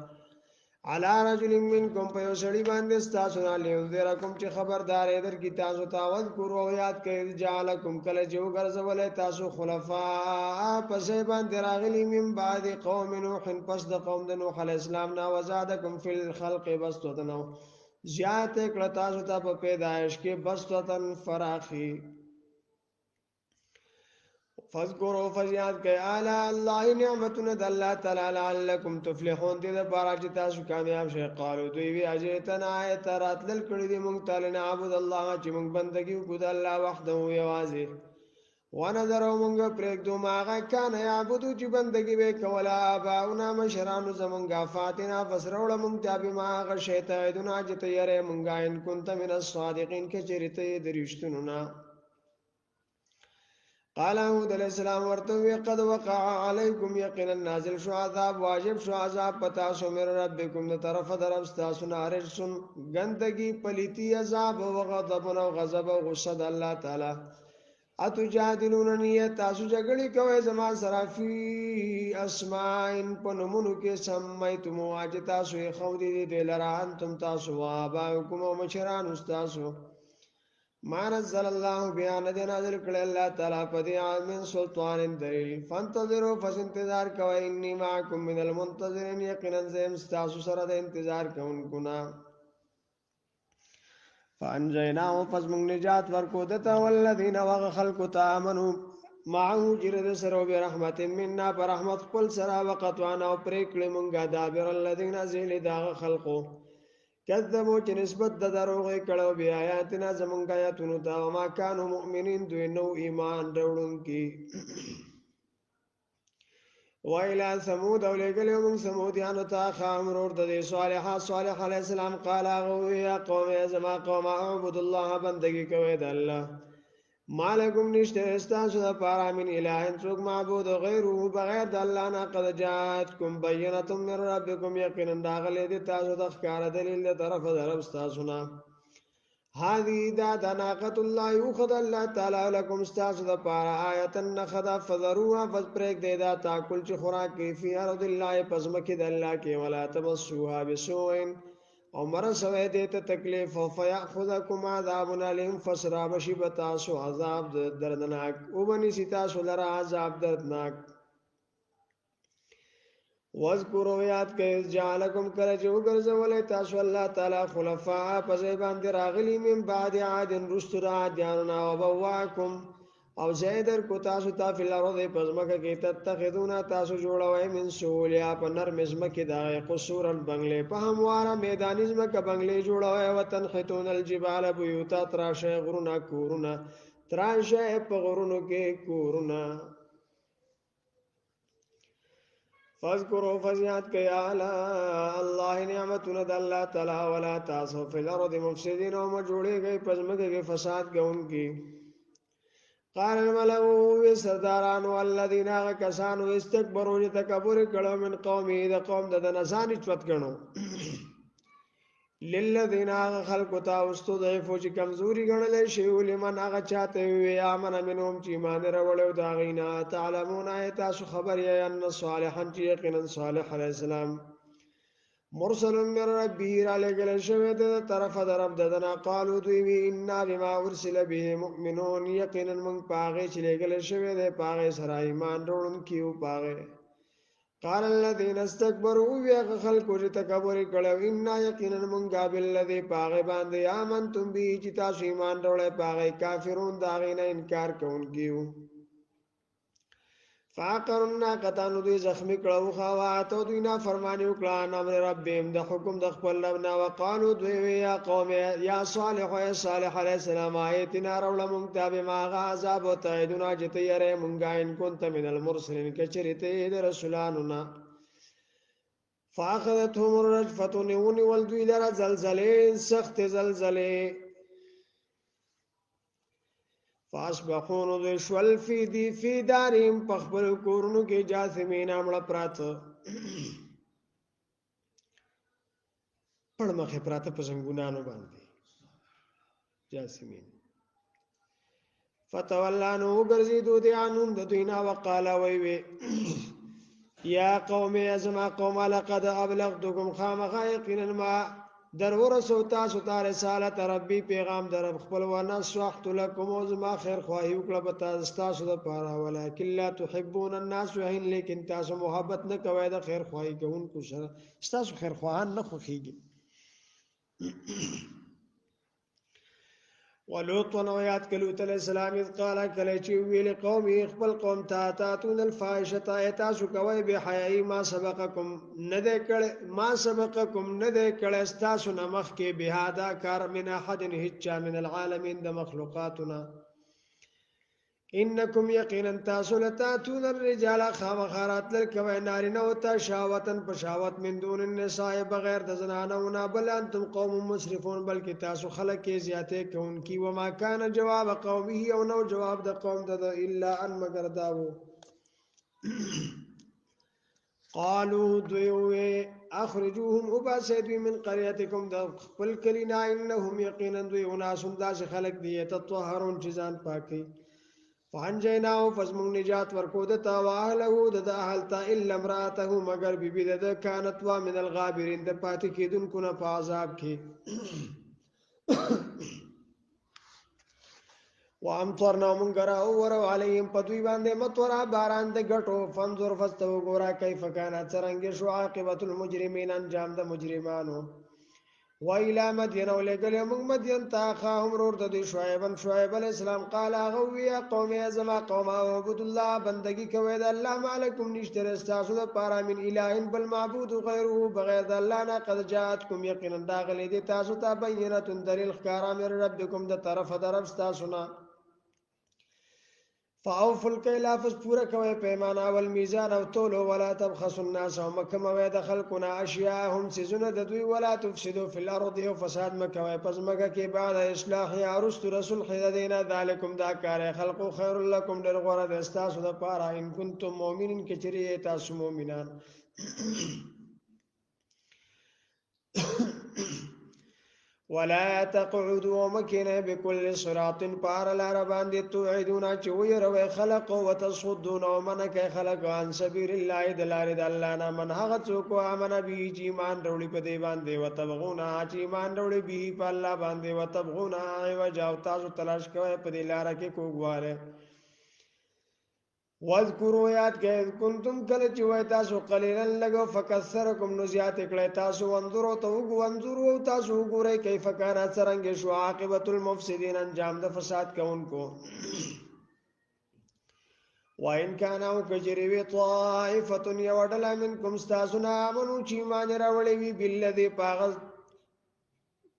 علی رجل منکم په سړی باندې تاسو نه لینذرکم چې خبردار در کی تاسو تاوذ کورو یاد کړئ جعلکم کله جو ګرځول تاسو خلفاء پس باندې راغلی من بعد قوم نوح پس د قوم د نوح علی السلام نه وزادکم فی الخلق بسطتن زیات کړه تاسو ته په پیدائش کې بسطتن فراخی فذكروا فزياد كي آلا الله نعمتنا د الله تعالی لعلكم تفلحون دې د بارا چې تاسو کامیاب شئ قالو دوی وی اجتنا ایت راتل کړي دې مونږ تعالی نه عبد الله چې مونږ بندگی وکړو د الله وحده یوازې ونظروا مونږ پرېږدو ماغه کان یعبدو چې بندگی وکولا اباؤنا مشرانو زمونږه فاتنا فسرول مونږ تابع ماغه شیطانونه چې تیارې مونږه ان كنت من الصادقین کې چریته درشتونو نه قال هود علیہ السلام ورته قد وقع علیکم یقینا نازل شو عذاب واجب شو عذاب پتا شو مر ربکم د طرف درب تاسو نارج سن گندگی پلیتی عذاب او غضب او غضب او غصه د الله تعالی اتجادلوننی تاسو جګړې کوي زما سره فی اسماء پنمونو کې سمیتم واجتا سو خو دې دلران تم تاسو وابا کوم مشران استاسو ما نزل الله بیان دې نازل کړل الله تعالی په دې عامن سلطان دلیل فانتظروا فانتظار کوئ انی معکم من المنتظرین یقینا زم تاسو سره د انتظار کوونکو نا فانجیناه فزمن نجات ورکو دته والذین وغ خلق تامنوا معه جرد سره برحمت منا برحمت خپل سره وقت وانا پرېکړه مونږه دابر الذین ذل داغ خلقو کذبوا چې نسبت د دروغ کړه بیا آیاتنا زمونږ آیاتونو ته ما كانوا مؤمنین دوی نو ایمان راوړونکي وإلى ثمود ولګل یوم ثمودیانو ته خامر ورته صالح علیہ السلام قال یا قوم زما قوم اعبد الله بندگی کوي د الله مالکم نشته استاسو د پاره من اله څوک معبود غیره بغیر د الله نه قد جاءتکم بینه من ربکم یقینا داغله دي تاسو د ښکار دلیل له طرف درب تاسو نه هذه دا ناقۃ الله یخذ الله تعالی لكم استاسو د پاره آیت نخذ فذروها فبرک دی دا تاکل چې خوراک کی فی ارض الله پسمکه د الله کې ولا تمسوها بسوء او مرسوه دیتا تکلیف فیاخذکم عذاب علیم فسراب شبتاسو عذاب دردناک او بنی ستاسو لرا عذاب دردناک واذکروا یاد کئ جعلکم کله چې وګرځولې تاسو الله تعالی خلفاء په ځای باندې راغلی من بعد عاد رستر عادیانو او بواکم او زیدر کو تاسو ته فل ارض پزمکه کې تتخذون تاسو جوړوي من سولیا په نرم زمکه دا قصورن بنگلې په همواره میدان زمکه بنگلې جوړوي وتنحتون الجبال بيوتا تراشه غرونه کورونه تراشه په غرونو کې کورونه فاذكروا فزيات كي على الله نعمتنا د الله تعالی ولا تاسو فی الارض مفسدين ومجوړي گئی پزمکه کې فساد کوونکی قال الملأ سرداران والذين كسانوا استكبروا تکبر کړه من قومه د قوم د نسان چوت کړه للذين خلق تاستضعفوا چې کمزوري ګڼل شي ولمن هغه چاته وي امن منهم چې ایمان وروړو دا غینا تعلمون تاسو خبر یې ان صالحا چې یقینا صالح علیه السلام مرسل من ربه علیه شوی د طرف درب ددنا قالوا دوی ان بما ارسل به مؤمنون یقینا من پاغه چې لګل شوی د پاغه سره ایمان وروړون کیو پاغه قال الذين استكبروا ويخلقوا تكبر کړه ان یقینا من قابل الذي پاغه باندې امنتم به چې تاسو ایمان وروړې پاغه کافرون دا غینه انکار کوونکیو فاقرنا قطانو دوی زخمی کړه خوااتو دوی نه فرمانی وکړه امر ربهم د حکم د خپل ربنا وقالو دوی یا قوم یا صالح یا صالح علیہ السلام ایتنا رول مونږ ما عذاب او تعیدنا جتیره مونږه ان كنت من المرسلین کچریته د رسولانو فاخذتهم الرجفه نون ولدوی لرا زلزله سخت زلزله فاسبحون ذو شول فی دارهم پخبل کورونو کې جاثمین امړه پراته پړمخه پراته په څنګهونانو باندې جاثمین فتولانو ګرځیدو دي انون د دوینا وقالا وی یا قوم ازما قوم لقد ابلغتكم خامخا یقینا ما درور سوتا سوتا رسالت ربی پیغام در خپل ونه سوحت لكم وزما خیر خواهی وکړه په تاسو د پاره ولکن لا تحبون الناس وهن لیکن تاسو محبت نه کوي د خیر خواهی کوونکو سره تاسو خیر خواهان نه خوخیږي ولوط ونویات کلوت علیہ السلام اذ قال کلیچی ویل قومی خپل قوم تاتون الفاحشة ایتاسو کوي به حیاي ما سبقکم ندے کړه استاسو نمخ کې بهادا کار من احد هچا من العالمین د مخلوقاتنا انکم یقینا تاسو لتاتون الرجال خامخارات للکوي نارینه او تشاوتن پشاوت من دون النساء بغیر د زنانو بل انتم قوم مسرفون بلکې تاسو خلک کې زیاته کوونکی وما کان جواب قومه او نو جواب د قوم د الا ان مگر داو قالوا دوی اخرجوهم اباسد من قريتكم د خپل کلینا انهم یقینا دوی وناس داس خلق دی تطهرون چیزان پاکي فانجیناو فزمون نجات ورکو دتا واهله د اهلتا الا امراته مگر بیبی د کانت وا من الغابرین د پاتې کیدونکو نه په عذاب کې وامطرنا منغرا ورو علیهم پدوی باندې مطرا باران د غټو فنظر فستو ګورا کیف کان څنګه شو عاقبت المجرمین انجام د مجرمانو وإلى مدين ولقل من مدين تاخاهم رورد دي شعيب عليه السلام قال غوي يا قوم يا زما قوم اعبدوا الله بندگی کوي د الله مالکم نشتر استاسو د پارا من اله بل معبود غیره بغیر د الله نه قد جاءتكم یقینا داغلی دي تاسو ته بینه دلیل ښکارا من ربکم د طرف درف تاسو نه فاوفوا الكيل پورا کوي پیمانه والميزان او تولو ولا تبخسوا الناس ومكم ويد خلقنا اشياءهم سيزنا دوی ولا تفسدوا في الارض وفساد مکوي پس مګه کې بعد اصلاح یا رسل حدینا ذالکم دا کار خلق خير لكم درغره د استاسو د پاره ان کنتم مؤمنین کچری تاسو مؤمنان ولا تقعدوا مكنا بكل صراط پار لار باندې توعدون چوي روي خلق وتصدون ومنك خلق عن سبيل الله دلار د الله نه من هغه څوک امن به چې ایمان وروړي په دی باندې وتبغون چې ایمان وروړي به په الله باندې وتبغون او جاو تاسو تلاش کوي په دی لار کې کوګواره واذکروا یاد کړئ کنتم کله چې وای تاسو قلیلا لګو فکثرکم نو زیات کړئ تاسو وانظروا تاسو وګورئ کیف کان څرنګه شو عاقبت المفسدين انجام د فساد کوونکو وان كان او کجری طائفه یودل منکم استاسنا امنو چې مان راولې وی بالذي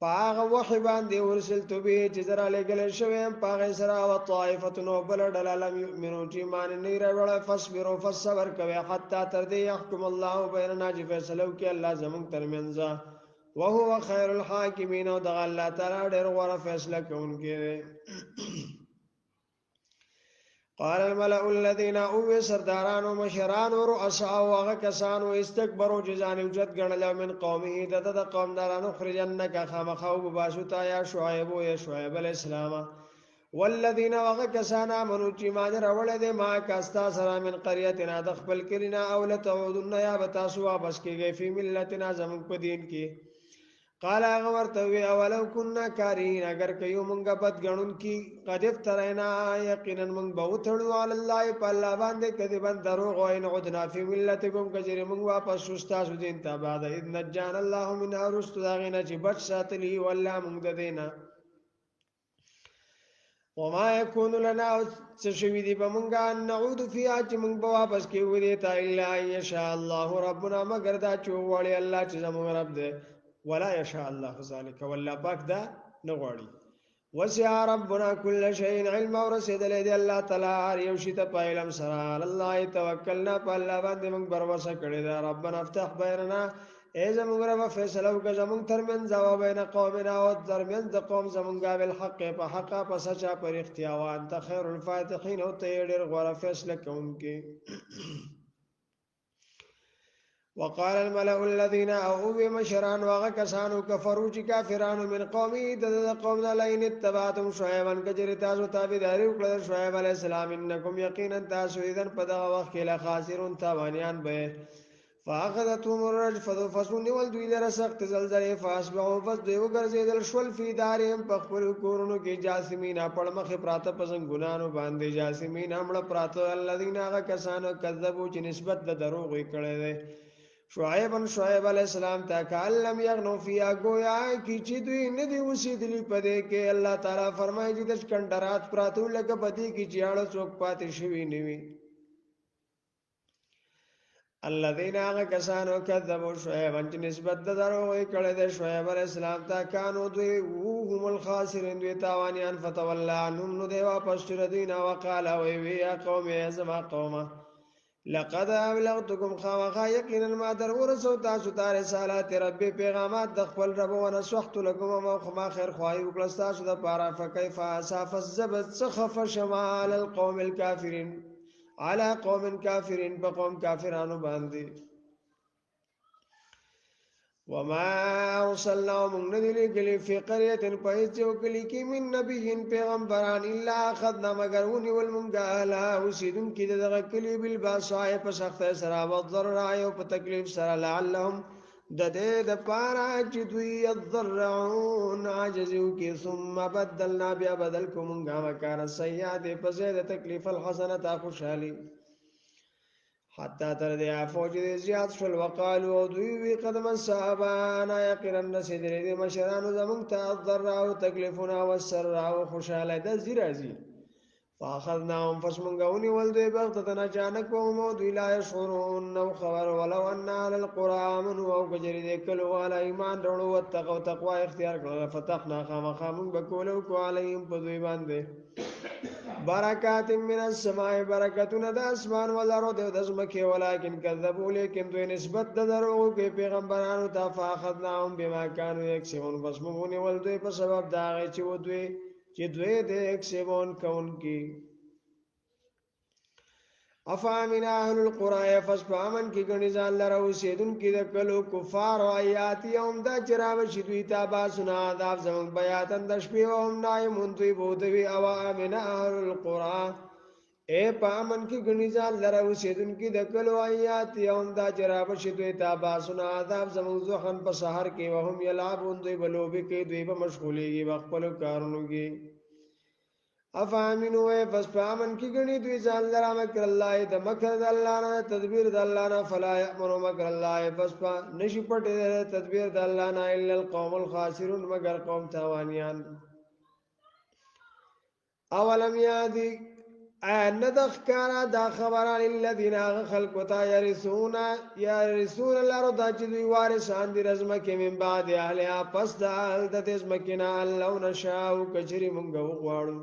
پاغ وحی باندې ورسلت به چې زرا لګل شوی پاغ سره او طائفه نو بل دلالم یؤمنو چې مان نه راول فصبروا فصبر کوي حتا تر دې يحكم الله بیننا چې فیصله کوي الله زمون ترمنځ وهو خير الحاکمین او د الله تعالی ډېر غوړه فیصله کوونکی قال الملأ الذين اووا سرداران و مشران و رؤساء و کسان و استكبروا جزان وجد غنل من قومه د قوم دارانو خرجنك خامخو بباسوتا یا شعیب علیہ السلام والذین وغکسان امنوا چې ما راول دي ما کاستا سره من قريتنا د خپل کلینا او لتعودن یا بتاسو واپس کیږي په ملتنا زمون په دین کې قال ورته وی اولو كنا کارین اگر کيو مونږه بد غنون کی قذف ترینا یقینا مونږ به وتړو علی الله په الله باندې کذبن دروغ او ان عدنا فی ملتکم کجری مونږ واپس شستا سو دین ته بعد اذ نجان الله من ارست داغینا چې بچ ساتلی ولا مونږ دینا وما يكون لنا سشوی دی بمونږه نعود فی اج مونږ به واپس کیو دی ته الا یشاء الله ربنا مگر دا چوغړی الله چې زموږ رب دی ولا يشاء الله ذلك ولا باك دا نغوړي وسع ربنا كل شيء علم ورسد لدي الله تعالی یوشي ته پایلم سره الله توکلنا په الله باندې موږ بروسه کړی دا ربنا افتح بيننا ای زموږ رب فیصله وکړه زموږ ترمن او بین قومنا او ترمن د قوم زموږ بالحق په حق په سچا پر اختیار انت خير الفاتحين او ته ډېر غوړه فیصله کوونکی وقال الملأ الذين اووا مشران وغكسانو كفروا كافرون من قومه قوم لئن اتبعتم شعيبا كجر تاسو تابعداري وکړه شعيب عليه السلام انكم يقينا تاسو اذن په دغه وخت کې لا خاسرون تاوانيان به فاخذتهم الرجفه فسن ولدوا الى سخت زلزله فاصبحوا فذو غرزدل شول في دارهم پخپل کورونو کې جاسمین په مخ پراته پسنګونانو باندې جاسمین امړه پراته الذين غكسانو كذبوا چې نسبت د دروغ کړي شعیب علیہ السلام تا کلم یغنو فیا گویا کی چې دوی نه دی وسیدلی پدې کې الله تعالی فرمایي چې د کندرات پراتو لکه پدې کې چاړه څوک پاتې شوی نیوي الذين كسانوا كذبوا شعيبا نسبت دروغ کړه د شعیب علیہ السلام تا کانو دوی هم الخاسرین دوی تاوانیان فتولى عنهم نو دی واپس تر دینه وقال وی یا قوم ازما قومه لقد ابلغتكم خامخا یقینا ما در ورسو تاسو ته رسالات ربي پیغامات د خپل رب و نصحت لكم ما خما خیر خوای وکړه تاسو د پاره فكيف اساف الزبد سخف شمال القوم الكافرين على قوم كافرين بقوم كافرانو باندې وما ارسلنا من نذلي في قريه فايتو كلي من نبي پیغمبران الا اخذنا مغرون والمنغالا وسيدن كده دغه کلی بالباسای په سخت سره او ضرر او په تکلیف سره لعلهم د دې د پارا چې دوی يضرعون عاجزو کې ثم بدلنا بیا بدلکم غا کار سیئات په زید تکلیف الحسنه خوشالي حتى تر دې افوج دې زیات شول وقالو دوی وی قدم صحابانا یقینا نسدر دې مشرانو زمون ته ضرر او تکلیفنا والسر او خوشاله د زیرازي فاخذناهم فسمنغوني ولدي بغتتنا جانك وهم دوی لا يشعرون نو خبر ولو ان على القران او بجري دې کلو على ایمان ډړو وتقوا تقوا اختیار کړل فتحنا خامخامون بکولو کو عليهم په دوی باندې برکات من السماء برکتنا د اسمان والارض د زمکه ولکن کذبوا لیکن دوی نسبت د دروغ کې پیغمبرانو ته فاخذناهم بما كانوا يكسبون فسمون ولدي په سبب دا چې دوی د یکسبون کون کی افامن اهل القرى فسفامن کی گنی ځان لره وسیدون کی د کلو کفار او آیات یوم دا چراو شدوی تا با سنا عذاب زمون بیاتن د شپې او هم نایمون دوی بودوی او امن اهل القرى اے پامن کی گنی ځان لره وسیدون کی د کلو آیات یوم دا چراو شدوی تا با سنا عذاب زمون زخن په سحر کې وهم یلعبون دوی بلوبی کې دوی په مشغولېږي وخت په کارونو کې افامنو پس پامن کی گنی دوی ځان لرا مکر الله د مکر د الله نه تدبیر د الله نه فلا یامر مکر الله پس پا نشی پټ تدبیر د الله نه الا القوم الخاسرون مگر قوم تاوانیان اولم یادی ندخ کانا دا خبرا للذین خلقتا یرسون الارض چې دوی وارثان دي رزمکه من بعد اهلها پس د اهل د رزمکنا لو نشاء کجری مونږ وغواړو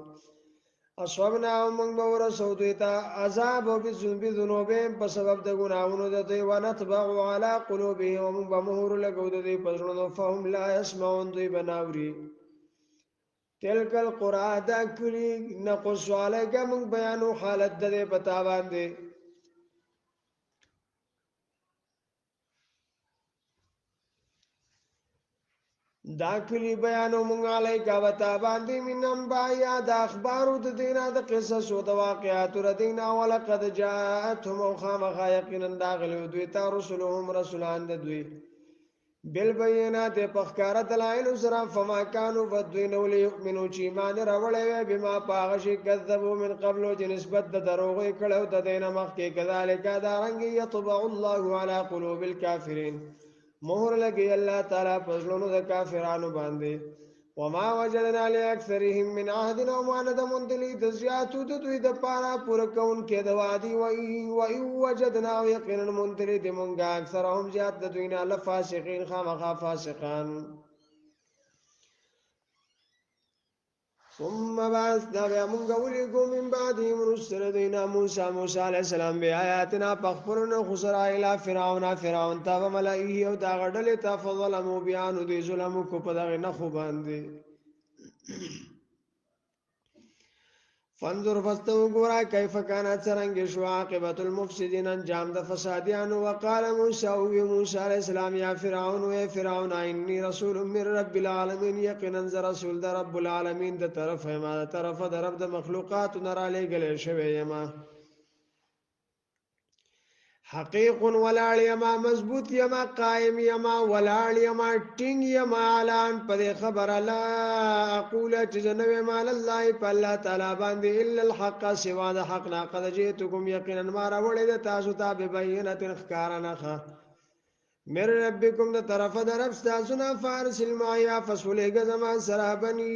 اصحابنا مونږ به ورسو دوی ته عذاب او بذنوبهم په سبب د ګناہوں د دوی ونطبع على قلوبهم ومونږ به مهر لګو د دوی په زړونو فهم لا يسمعون دوی بناوري تلک القرآ دا کلی نقص علیکا منگ بیانو حالت دے پتا باندے دا کلی بیانو منگ علیکا پتا باندے من انبایا دا اخبارو دا دینا دا قصص و دا واقعاتو را دینا ولقد جاءتهم او خامخا یقینا داخلو دویتا رسولهم رسولان دا دوی بالبینات پخکار دلائل سرا فما کانو فدوینو لیؤمنو چی ایمان راوڑے بما پاغشی کذبو من قبلو چی نسبت دا دروغی کڑو دا دین مخی کذالکا دارنگی یطبع اللہ علی قلوب الكافرین مہر لگی اللہ تعالی پزلونو دا کافرانو باندے وما وجدنا لأکثرهم من عهد وما ندمندلی دزیاتو دوی دا پارا پورکون کے دوادی وئی وجدنا یقینا مندلی دمونگا اکثرهم زیاد دوینا لفاسقین خامخا فاسقان ثم بعثنا بأمونگا ولگو من بعدهم رسل دینا موسیٰ علیہ السلام بی آیاتنا پخفرنا خسرا الى فرعون تا وملائیه و دا غدلتا فظلمو بیانو دی ظلمو کو پدغ نخو باندی فانظر فستو گورا کیف کانت سرنگ شو عاقبت المفسدین انجام دا فسادیانو وقال موسیٰ علیہ السلام یا فرعون و فرعون انی رسول من رب العالمین یقینا رسول دا رب العالمین دا طرف ما دا طرف دا رب دا مخلوقات نرا لے گلے شوی یما حقیق ولاړ یما مضبوط یما قائم یما ولاړ یما ټینګ یما اعلان پر خبر لا اقول جنو مال الله په الله تعالی باندې الا الحق سوا د حق نا قد جئتكم یقینا ما راوړې د تاسو ته به بینه خکارنه مر ربکم د طرف د رب تاسو نه فارس المایا فسولګ زمان سرا بني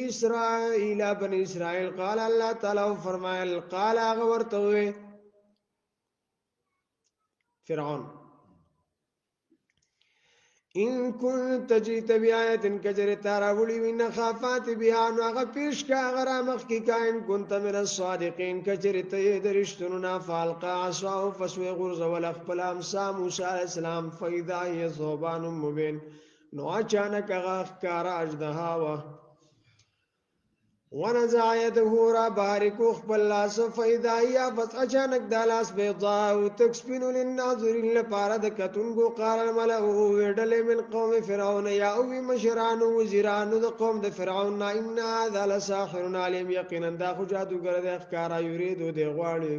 اسرائیل قال الله تعالی فرمایل قال غورتوي فرعون ان كنت جئت بآية كجر تراولي من خافات بها نغ پیش کا غرامخ کی کائن كنت من الصادقين كجر تدرشتنا فالقى عصاه فسوى غرز ولخبل امسا موسى عليه السلام فاذا هي ثوبان مبين نو اچانک غخکار اجدها ونزع يده را باركو خبل لاس فإذا هي بس اچانک دالاس بيضاء تكسبن للناظرين لپاره د کتونګو قال الملأ ويدل من قوم فرعون يا او مشران وزيران د قوم د فرعون ان هذا لساحر عليم يقينا دا خو جادوګر د ښکارا يريد د غواړي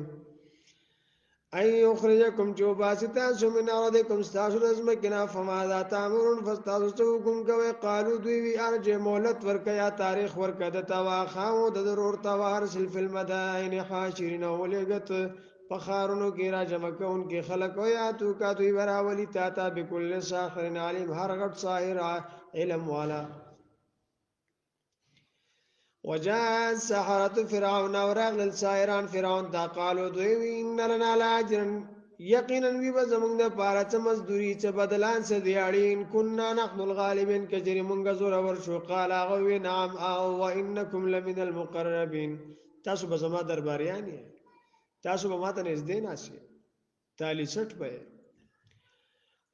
اي يخرجكم جوباستا من ارضكم استاسو رزمکنا فماذا تامرون فاستاسوكم کوي قالوا دوی ارجه مولت ورکیا تاریخ ورکدتا واخاو د ضرور توار سل فی المدائن حاشرین ولګت فخارونو کی را جمع کون کی خلق ویا تو کا دوی براولی تا بكل ساحر علیم هر غټ ساحر علم والا وجاء السحرة فرعون ورغل السائران فرعون تا قالوا دوی ان لنا لاجرا یقینا وی بزمون د پاره چ مزدوری چ بدلان س دیاړین كنا نحن الغالبين کجری مونږ زور ور شو قال غوی نعم او وانکم لمن المقربين تاسو به زما درباریان تاسو به ماته نږدې ناشئ تالی سټ به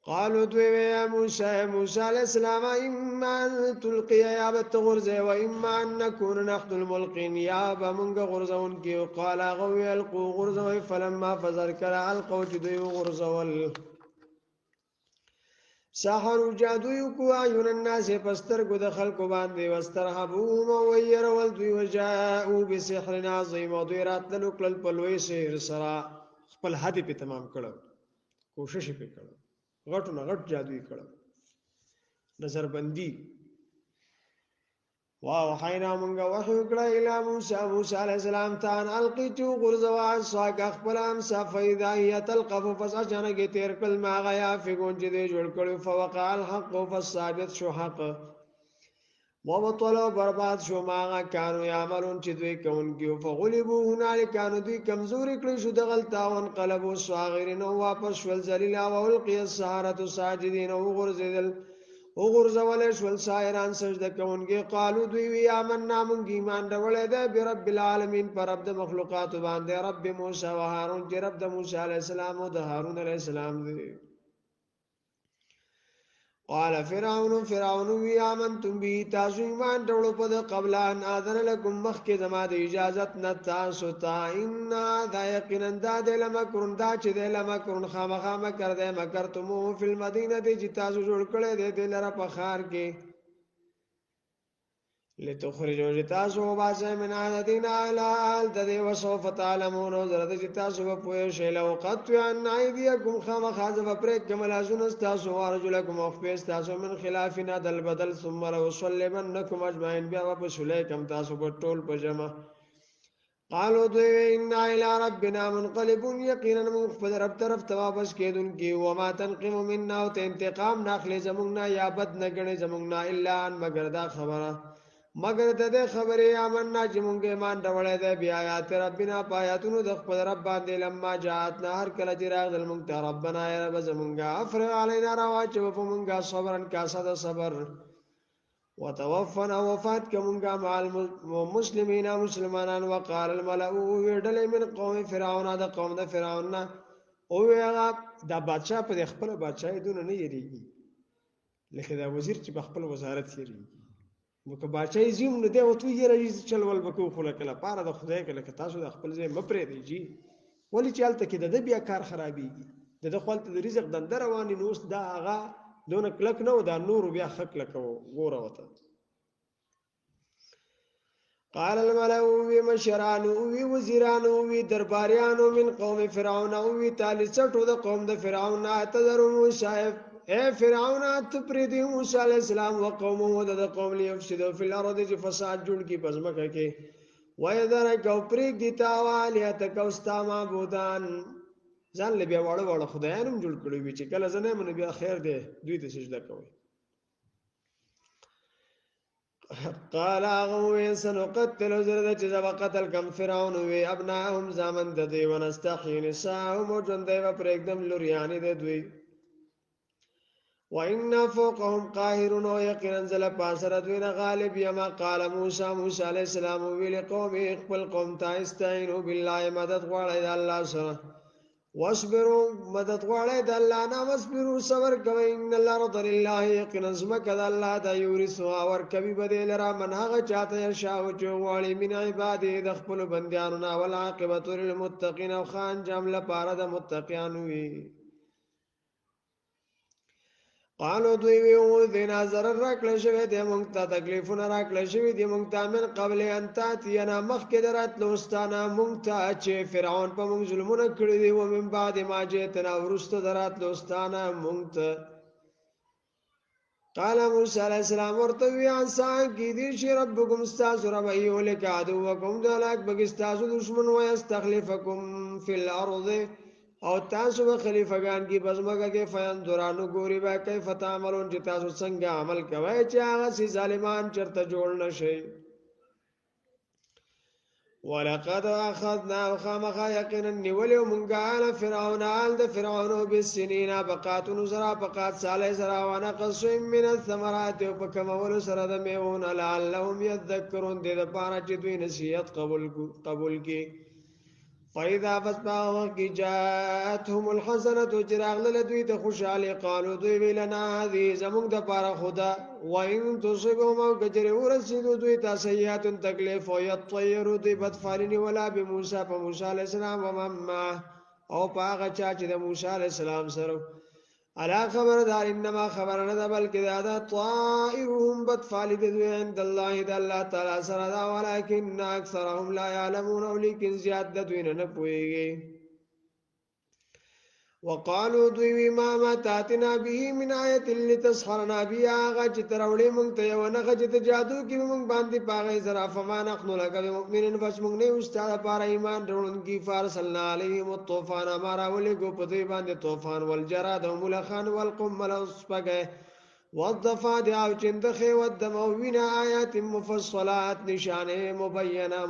قالوا دوی يا موسى عليه السلام اما ان تلقي يا بتغرز واما ان نكون نحن الملقين يا بمنغ غرزون كي قال غوي القوا غرزوا فلما فزر كلا القوا دوی غرزول سحر جادو کو عيون الناس پستر کو دخل کو باندې واسترهبوا ويرول دوی وجاءوا بسحر عظيم دوی راتلو کل پلوي سحر سرا خپل هدي په تمام کړو کوشش په کړو غټو نه غټ جادوی کړو نظر بندي واوحینا مونږه وحی وکړه الی موسی علیہ السلام ته ان القیتو غرزوا عصاک خپل امسا فاذا هي تلقف فسجنه کې تیر کل ما غیا فګون چې دې جوړ کړو فوقع الحق فالثابت شو حق وبطلوا برباد شو ما كانوا يعملون چې دوی کوونکی فغلبوا هنالك كانوا دوی کمزوري کړی شو د غلطاون قلبوا صاغرين او واپس ول ذلیل او القي السحرة ساجدين او غرزدل او غرزول شول سایران سجده کوونکی قالو دوی وی آمنا مونږ ایمان راوړل ده برب العالمین پر رب د مخلوقات باندې رب موسی و هارون چې رب د موسی علی السلام او د هارون علی السلام دی قال فرعون وی آمنتم به تاسو ایمان راوړل په قبل ان اذن لكم مخک زما د اجازت نه تاسو ته ان دا یقینا دا د لمکرون دا چې د لمکرون خامخا مکر ده مکرتمو فی المدینه دي چې تاسو جوړ کړی دی د لره په خار کې لتخرجوا جتاسو وباسه من عددنا الى الدد وسوف تعلمون زرد جتاسو بپوه شیلو قطو عن ایدیکم خامخاز بپریک کملازون استاسو وارجلکم اخفیس تاسو من خلافنا دل بدل ثم لو صلبنکم اجمعین بیا وپسولیکم تاسو بطول پجمع قالوا دوی انا الى ربنا منقلبون یقینا مخفد رب طرف توابس کیدون کی وما تنقم منا و انتقام ناخلی زمونگنا یا بد نگنی زمونگنا الا ان مگر دا خبره مگر د دې خبرې آمنا چې مونږ ایمان راوړی دی بیا آیات ربنا پایاتونو د خپل رب باندې لما جاءتنا هر کله چې راغل مونږ ته ربنا یا رب زمونږه افرغ علینا رواچو په مونږه صبرن کاسه د صبر وتوفنا وفات کومږه مع المسلمین مسلمانان وقال الملأ ويدل من قوم فرعون دا قوم د فرعون او هغه د بادشاہ په خپل بادشاہي دونه نه یریږي لکه دا وزیر چې په خپل وزارت یریږي نو که بادشاہي زیم نه دی او تو یې رئیس چلول وکړو خو لکه پاره د خدای کله که تاسو د خپل ځای مپرې دی جی ولی چالت کې د بیا کار خرابېږي د خپل د رزق دندر رواني نو دا هغه دونه کلک نو دا نور بیا خک لکو ګوره وته قال الملأ ومشران ووزيران ودرباريان من قوم فرعون وتالي څټو د قوم د فرعون اعتذر موسی اے فرعون اتپریدی موسی علیہ السلام وقومه د قوم لیفسدوا فی الارض فساد جوړ کی پزمکه کې وایذر کو پریک دی تاوالیت کوستا معبودان ځان له بیا وړ وړ خدایانم جوړ کړی وی چې کله زنه من بیا خیر دی دوی ته سجده کوي قال اغوی سنقتل زرد چې قتل کم فرعون وی ابناهم زامن د دی ونستحيي نساءهم وجندې و پرېګدم لوريانی د دوی وإن فوقهم قاهرون ويقين انزل پاسر دوی غالب یما قال موسی علیہ السلام وی لقوم خپل قوم ته استعینوا بالله مدد غواړئ د الله سره واصبروا مدد غواړئ د الله نه واصبروا صبر کوئ ان الارض لله یقینا زمکه د الله د یورثها ور کوي بدل را من هغه چاته شاو چې غواړي من عباده د خپل بندیانو نه ول عاقبت للمتقین او خان جمله پاره د متقینو وی قالوا دوی وی دینا zarar راکړل شوی دی مونږ ته تکلیفونه راکړل شوی دی مونږ ته من قبل ان تاتینا مخکې دراتلوستانه مونږ ته چې فرعون په مونږ ظلمونه کړی دی او من بعد ما جئتنا ورسته دراتلوستانه مونږ ته قال موسی علیہ السلام ورته وی انسان کی دي چې ربکم استاذ رب ایولک عدوکم دلاک بغستاذ دشمن و یستخلفکم فی الارض او تاسو به خلیفګان کی بزمګه کې فیندرانو ګوري با کیف تعملون چې تاسو څنګه عمل کوي چې هغه سي ظالمان چرته جوړ نشي ولقد اخذنا خامخ یقینا نیولو مونږه ال فرعون ال د فرعون بالسنین بقات نزرا بقات صالح زرا ونقص من الثمرات وبكمول سره د میون لعلهم يذكرون د لپاره چې دوی نصیحت قبول کی فإذا فسباهم کی جاءتهم الحسنة جراغ لدوی د خوشاله قالوا دوی ویلنا هذه زمون د پاره خدا وان تصيبهم او گجر ورسیدو دوی ته سیئات تکلیف او يطيروا دوی بدفالنی ولا بموسی فموسی علیہ السلام ومما او پاغه چا چې د موسی علیہ السلام سره الا خبردار انما خبرنا ده بلکې دا طائرهم بدفالد دوی عند الله د الله تعالی سره دا ولکن اکثرهم لا يعلمون ولكن زیاد د دوی نه پويږي وقالو دوی ما ما تاتنا به من آیت لتسحرنا بها غچ تروړې مونږ ته یو نه غچ ته جادو کې مونږ باندې پاغې زرا فما نحن لك بمؤمنين بس مونږ نه استاد پر ایمان ډړونکي فارسلنا عليهم الطوفان امر ولګو په دوی باندې طوفان والجراد وملخان والقمل وسبغه والضفادع وچندخه والدموین آیات مفصلات نشانه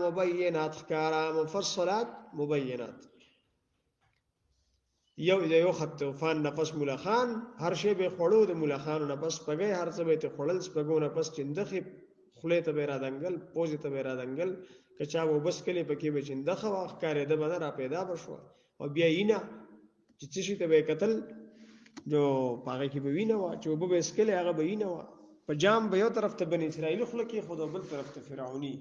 مبینات خکارا مفصلات مبینات یو خط طوفان نفس ملخان هر شی به خړو د ملخانو نفس پګي هر څه به ته خړل سپګو نفس چندخه خله ته به را دنګل پوزي ته به را دنګل کچا و بس کلی پکې به چندخه واخ کارې د بدر را پیدا بشو او بیا یینا چې شي ته به قتل جو پاره کې به وینه وا چې وب به اسکل هغه به وینه وا په جام به یو طرف ته بنی اسرائیل خلک کې خود بل طرف ته فرعونی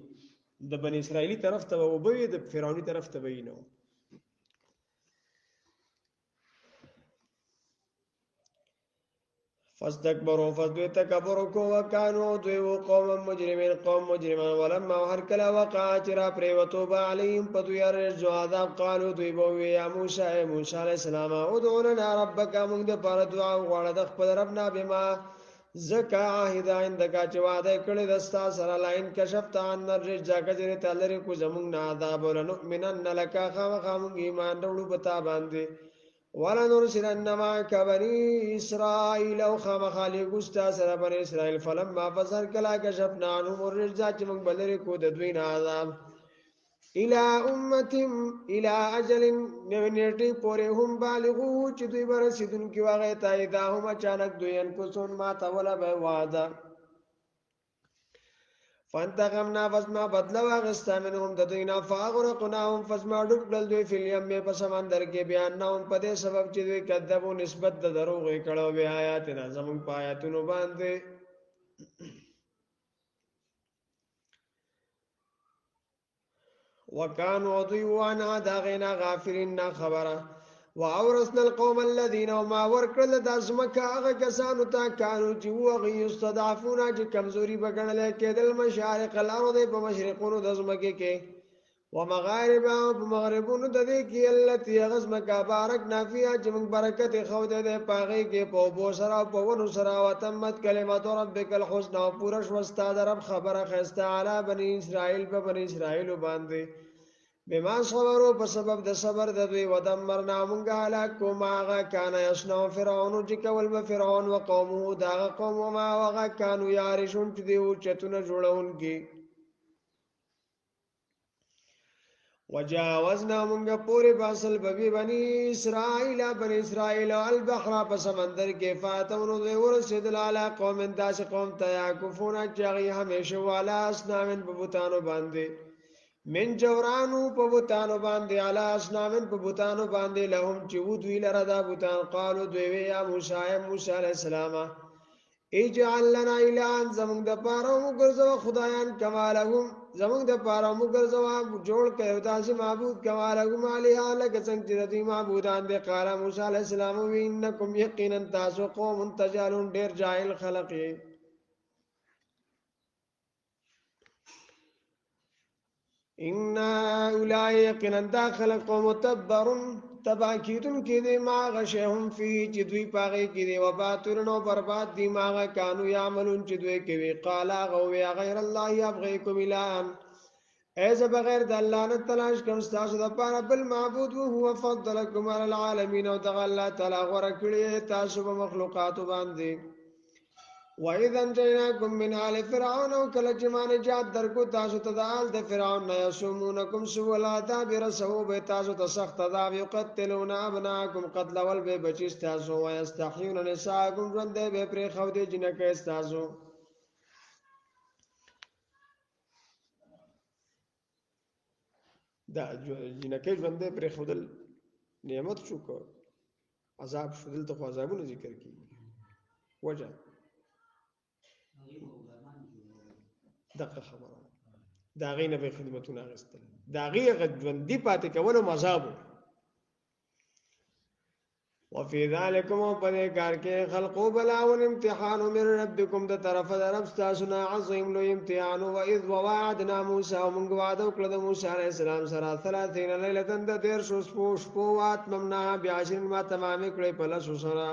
د بنی اسرائیلی طرف ته وب د فرعونی طرف ته وینه فاستكبروا فدوی تکبروا کو وکانو دوی قوم مجرمین ولما هر کلا وقع چرا پریوتو با علیهم پدوی رجو عذاب قالو دوی بو یا موسی علیہ السلام ادعو لنا ربک موږ د پر دعا غواړه د خپل ربنا بما زکا عهد عندك چې وعده کړی دستا سره لاین کشفت عن الرجز کجری تلری کو زمون عذاب ولنؤمنن لك خامخ ایمان وړو پتا باندې ولنرسلن معك بني إسرائيل وخام خالق استاذ بني إسرائيل فلما فصل كلا كشفنا عنهم الرجز چې موږ بلری کو د دوی عذاب الى الى اجل نوینټي پورې هم بالغو چې دوی برسیدونکي واغې تایدا هم اچانک دوی انفسون ما تولا به وعده فانتقمنا فزما بدلا واغستا منهم د دوی نه فاغرقناهم فزما ډوبل دوی فی الیم په سمندر کې بیانهم په دې سبب چې دوی کذبو نسبت د دروغ کړه به آیاتنا زمون پایاتونو باندې وكانوا ضيوانا داغنا غافرين خبره واورثنا القوم الذين وما ورکل داسمکه هغه کسانو ته کانو چې وغي یستضعفون چې کمزوري بګنل کېدل مشارق الارض په مشرقونو د زمکه کې ومغاربها په مغربونو د دې کې التي غزمکه بارکنا فيها چې موږ برکت خو دې پاغي کې په بو سره په ونو سره وتمت کلمت ربک الحسنى پورا شوستا درب خبره خسته علی بني اسرائيل په بني اسرائيل باندې بما صبروا په سبب د صبر د دوی ودمرنا مونږه هلاکو ماغه کان یسنو فرعون چې کول به فرعون او قومه دا قوم ما وغه کانوا یارشون چې دی او چتونه جوړون کی وجاوزنا مونږه پوری فاصل ببي بني اسرائيل البحر په سمندر کې فاتون دوی ورسېدل علی قوم داس قوم تیا کوفونه چې همیشه والا اسنامن په بوتانو باندې من جورانو په بوتانو باندې علا اسنامن په بوتانو باندې لهم چې ودوی لره دا بوتان قالو دوی یا موسی علیہ السلام اجعل لنا الهان زمون د پاره وګرځو خدایان کمالهم زمون د پاره وګرځو جوړ کړو داسې معبود کمالهم علیه لکه څنګه چې دوی معبودان دي قال موسی علیہ السلام وانکم یقینا تاسو قوم تجالون ډیر جاهل خلق ان اولای یقینا داخل قوم تبر تباکیتن کې دي ما غشهم فی چې دوی پاغي کې دي وباترنو برباد دي ما کانو یعملون چې دوی کوي قال غو غیر الله یبغیکم الان ایز بغیر د الله نه تلاش کوم تاسو د پاره بل معبود او هو فضلکم علی العالمین او د الله تعالی غره کړی تاسو په مخلوقات باندې وَإِذَا أَنْجَيْنَاكُمْ مِنْ آلِ فِرْعَوْنَ وَكَلَّ جَمَانِ جَادْ دَرْكُ تَاسُ تَدَالْ دَ فِرْعَوْنَ يَسُومُونَكُمْ سُوءَ الْعَذَابِ رَسَوْا بَ تَاسُ تَسَخْتَ عَذَابِ يُقَتِّلُونَ أَبْنَاءَكُمْ قَتْلَ وَالْبَ بَچِس تَاسُ وَيَسْتَحْيُونَ نِسَاءَكُمْ ژوند به پرې خو دې جنکه تاسو دا جنکه ژوند به پرې خودل نعمت شو کو عذاب شدل ته عذابونه ذکر کی وجه دغه خبره دا غینه به خدمتونه غستل دا غیغه ژوندۍ پاتې کول مذاب وفي ذلكم وپدې کار کې خلقو بلا امتحان من ربكم د طرف رب تاسو نه عظیم لو امتحان او اذ وعدنا موسی ومن وعده کړه د موسی عليه السلام سره 30 ليله د دیر شو شپو واتممنا بعشر ما تمام کړي په لاسو سره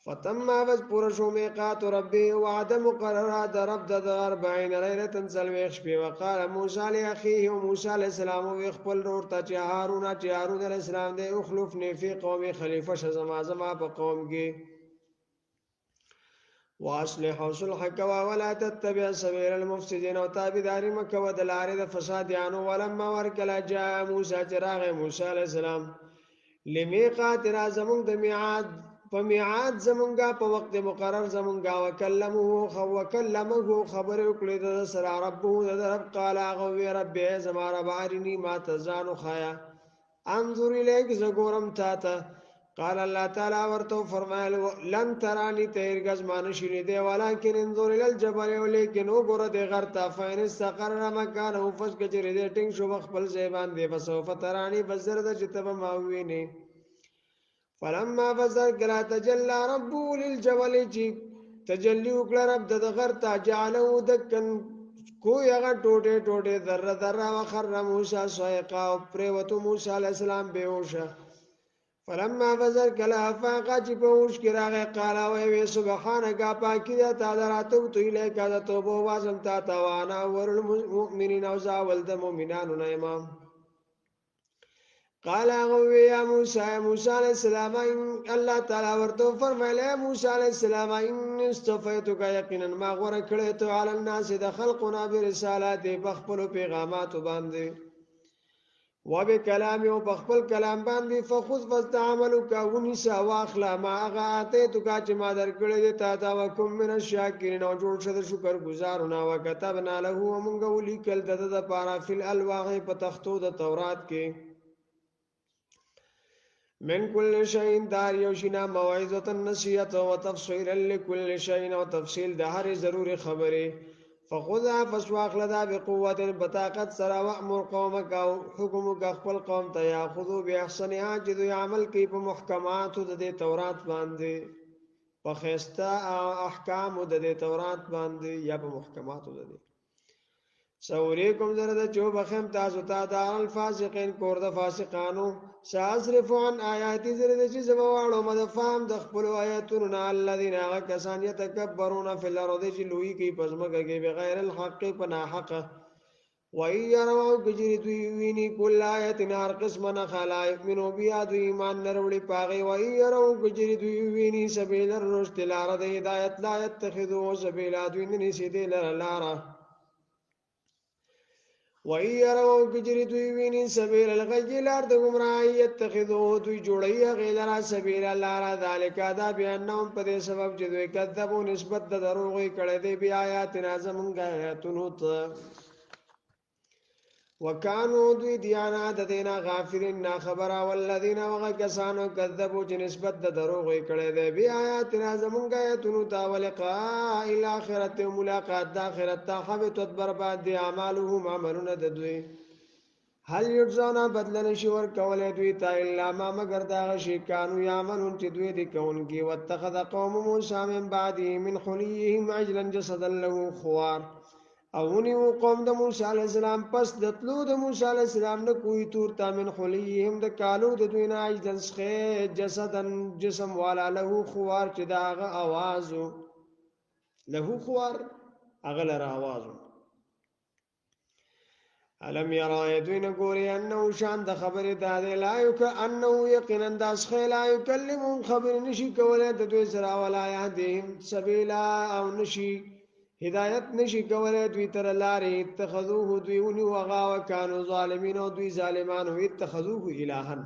فتم بس پورا شو میقات ربي وعده مقرره د رب د 40 ليله سلويخ شپې وقال موسی لاخيه موسی عليه السلام ويخبل ور ته چې هارون عليه السلام دې اخلفني في قومي خليفه شزما په قوم کې واصلح صلحك ولا تتبع سبيل المفسدين وتابداري مكه ودلاري د فساد یانو ولما ورکل جاء موسی چراغ موسی عليه السلام لمیقات را زمون د میعاد په میعاد زمونږه په وخت مقرر زمونږه وکلمه خبر وکړي د سره ربو د رب قال غوي رب زما رب ارني ما تزانو خایا انظر الیک زګورم تاته قال الله تعالی ورته فرمایل لن ترانی تیرګز مانشلی دی ولکن انظر الى الجبل ولکن وګوره د غرتا فین استقر مکانه فسکجری دی ټینګ شو خپل زیبان دی فسوف ترانی بزر د جتب ماوینه فلما بزر کلا تجلى ربه للجبل جي تجلی وکړه رب د غرتا جعله دکن کو یغه ټوټه ټوټه ذره ذره وخر موسی صيقا پروتو موسی عليه السلام بهوشه فلما بزر کلا فاقا چې بهوش کراغه قال وي سبحانك پاکی ته تعالی راتو تو الیک ذا توبه واسم تا توانا ور المؤمنین او زاول د مؤمنانو نه امام قال يا موسى عليه السلام الله تعالی ورته فرمایله موسی عليه السلام ان استفیتک یقینا ما غوړه کړه ته علی الناس د خلقنا برسالات بخپل پیغامات باندې وبكلام او بخپل کلام باندې فخذ فاستعملوا كونسا واخلا ما غاته تو کا چې ما درکړه دې تا دا وکم من الشاکرین او جوړ شه شکر گزارونه وکتبنا له ومنګ ولیکل د پارا فل الواغ په تختو د تورات کې من كل شيء دار يوشنا موعظه النصيحه وتفصيلا لكل شيء وتفصيل ده هر ضروري خبره فخذها فسواق لدا بقوه بطاقت سرا وامر قومك حكمك خپل قوم ته ياخذوا باحسنها جد عمل کوي په محکمات د تورات باندې په خسته احکام د تورات باندې یا په محکمات د سوریکم زرد چوب خم تاسو تا دا الفاسقین کور د فاسقانو ساصرف عن آیاتی زرد چې زموالو مدفام د خپل آیاتونو الذين کسان يتکبرون فی الارض چې لوی کی پزماګه کې بغیر الحق پنا حق وَيَرَوْا بِجِرِ دوی کل آیت نار قسم نخلا یؤمنو بیا دوی ایمان نروڑی پاغی وَيَرَوْا بِجِرِ دوی سبیل الرشد لارا د ہدایت لا يتخذو سبیلا دوی ننسی دی لارا وَيَرَوْا بِجِرِ دوی سبیل الغی لار د گمراهی يتخذو دوی جوڑی غیلرا سبیل لارا ذالک دا بیانهم پدې سبب چې دوی کذبو نسبت د دروغی کړه دی بیا آیاتنا زمونږه آیاتونو ته وکانو دوی دیانا د دینا غافلین نا خبره والذین وغکسانو کذبوا چې نسبت د دروغ کړي دی بیا آیاتنا زمونږه آیاتونو ته ولقاء الاخرت ملاقات د اخرت ته حبطت برباد دي اعمالهم عملونه د دوی هل یجزانا بدلن شي ور کولې دوی ته الا ما مگر دا شي کانو یعملون چې دوی دي کوونکی واتخذ قوم موسی من بعده من حلیهم عجلا جسدا له خوار اونی قوم د موسی علی السلام پس د تلو د موسی علی السلام نه کوی تور تا من خلیهم د کالو د دوی نه عجزن خې جسدن جسم والا له خوار چې داغه आवाज له خوار اغلر आवाज علم یرا یدوین ګوري انه شان د خبره د لا یک انه یقینا داس خلا یکلمون خبر نشي کوله د دوی سره ولا یهدهم سبیلا او نشي هدایت نشي کوله دوی تر لارې اتخذوه دوی ونی وغا وکانو ظالمین او دوی ظالمان او اتخذوه الها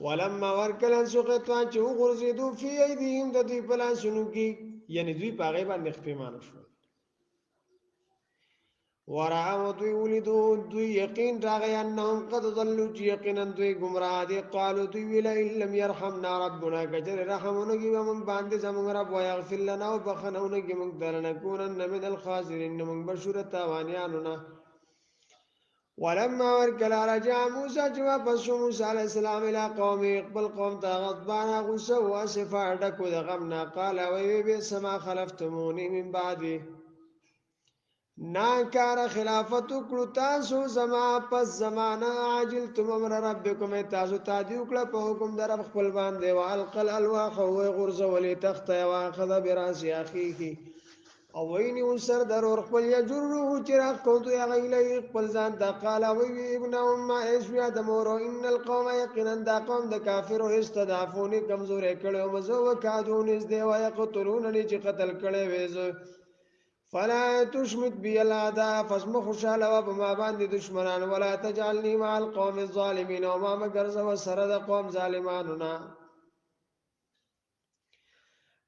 ولما ورکلن سقطوا چې غرزیدو فی ایدیهم د دوی په لاسونو کې یعنی دوی پاغه باندې خپېمانه شو ورعو دوی ولیدو دوی یقین راغی انهم قد ضلوا یقینا دوی گمراه دي قالوا دوی ویل ان لم يرحمنا ربنا کجر رحمونگی ومن باندې زمون رب ويغفر لنا وبخنونگی من دلنا كونن من الخاسرين من بشرت توانیاننا ولما ورکلا رجع موسی چې واپس شو موسی علیہ السلام الى قومه خپل قوم ته غضبان غصه او اسفا ډکو د غم نه قال وی به سما خلفتمونی من بعدي ناکار خلافت کړو تاسو زما پس زمانہ عاجلتم امر ربکم تاسو تادیو کړه په حکم در خپل باندې والقل الواح او غرز ولي تخت واخذ براس اخیه او ویني وسر درور خپل یجره چراغ کوته یا غیلی خپل ځان د قال وی ابن ام ايش بیا د مور ان القوم یقینا د قوم د کافر استضعفونی کمزورې کړه او مزو وکادون از دی ويقتلون چې قتل کړي وېزو فلا تشمت بي الاعداء فاسم خوشاله و بما باندې دشمنان ولا تجعلني مع القوم الظالمين وما مگر و سره د قوم ظالمانو نه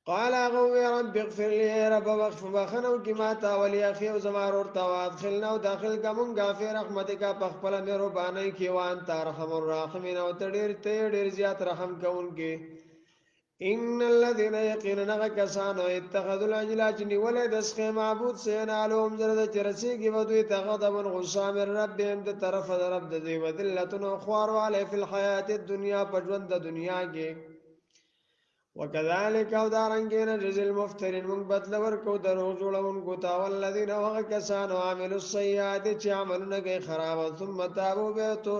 قال اغو رب اغفر لي رب واغفر بخنو كما تا ولي اخي وزمار ورتا وادخلنا وداخل كمون غافر رحمتك بخپل مهرباني کی وان ترحم الراحمين او تډیر زیات رحم کوونکی ان الذين يقينون كسانو اتخذوا العجلات ولد اسخ معبود سينالهم زرد چرسيږي ودوي تغضب غصه من ربهم د طرف رب د دی وذلتن خوار علي في الحياه الدنيا پجوند د دنیا کې وكذلك ودارنګین جزل المفترين من بدل ورکو درو جوړون کو تا والذين وكسانو عملوا السيئات چې عملونه کوي خراب ثم تابوا بيتو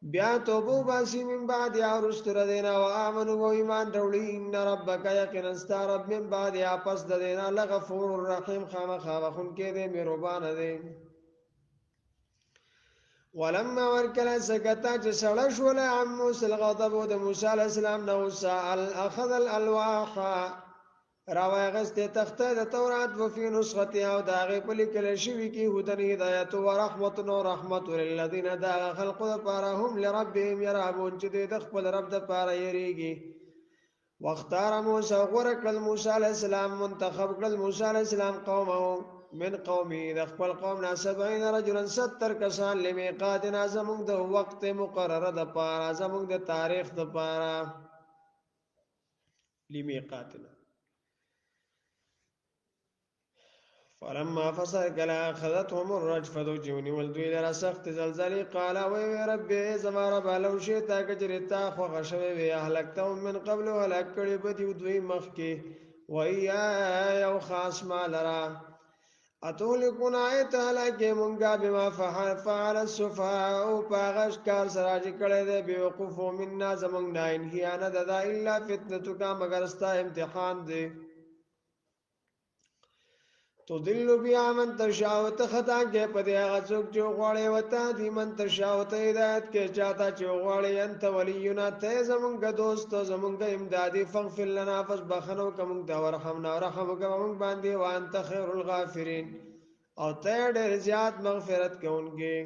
بیا توبو باسی من بعد یا رستر دینا و آمنو و ایمان رولی ان ربک یقین استا رب من بعد یا پس دینا لغفور الرحیم خام خون کے دے میروبان دے ولما ورکل سکتا چه سڑش ولا عن موسى الغضب و دا موسیٰ علیہ السلام نوسا اخذ الالواحا راوی غست تخته د تورات و فی نسختها او داغه په لیکل شوی کی هدن هدایت و رحمت و رحمت للذین دا خلق د پاره هم لربهم يرهبون چې د خپل رب د پاره یریږي واختار موسی غرقل موسی علی السلام منتخب کړل موسی علی السلام قومه من قومه د خپل قوم نه 70 رجلا 70 کسان لمیقاتنا زمون د وخت مقرره د پاره زمون د تاریخ د پاره لمیقاتنا فلما فصل كلا اخذتهم الرجفه جوني ولدوي لرا سخت زلزلي قال وي ربي زما رب لو شئت كجرتا خو غشوي وي اهلكتهم من قبل ولكړي بدي دوی مخکي ويا يو خاص ما لرا اتولكنا ايتهلك مونږه بما فعل السفهاء او پاغش کار سراج کړي دي بوقوف منا زمون نه انهيانه ددا الا فتنتك مگر استا امتحان دي تو دلو بیا من تشاوت خطا کې پدې هغه څوک چې غواړي وتا دي من تشاوت هدایت کې چاته چې غواړي انت ولينا ته زمونږ دوست زمونږ امدادي فغفر لنا فسبحنو کوم دا ورحمنا رحمک موږ باندې وانت خير الغافرين او ته ډېر زیات مغفرت کوونکی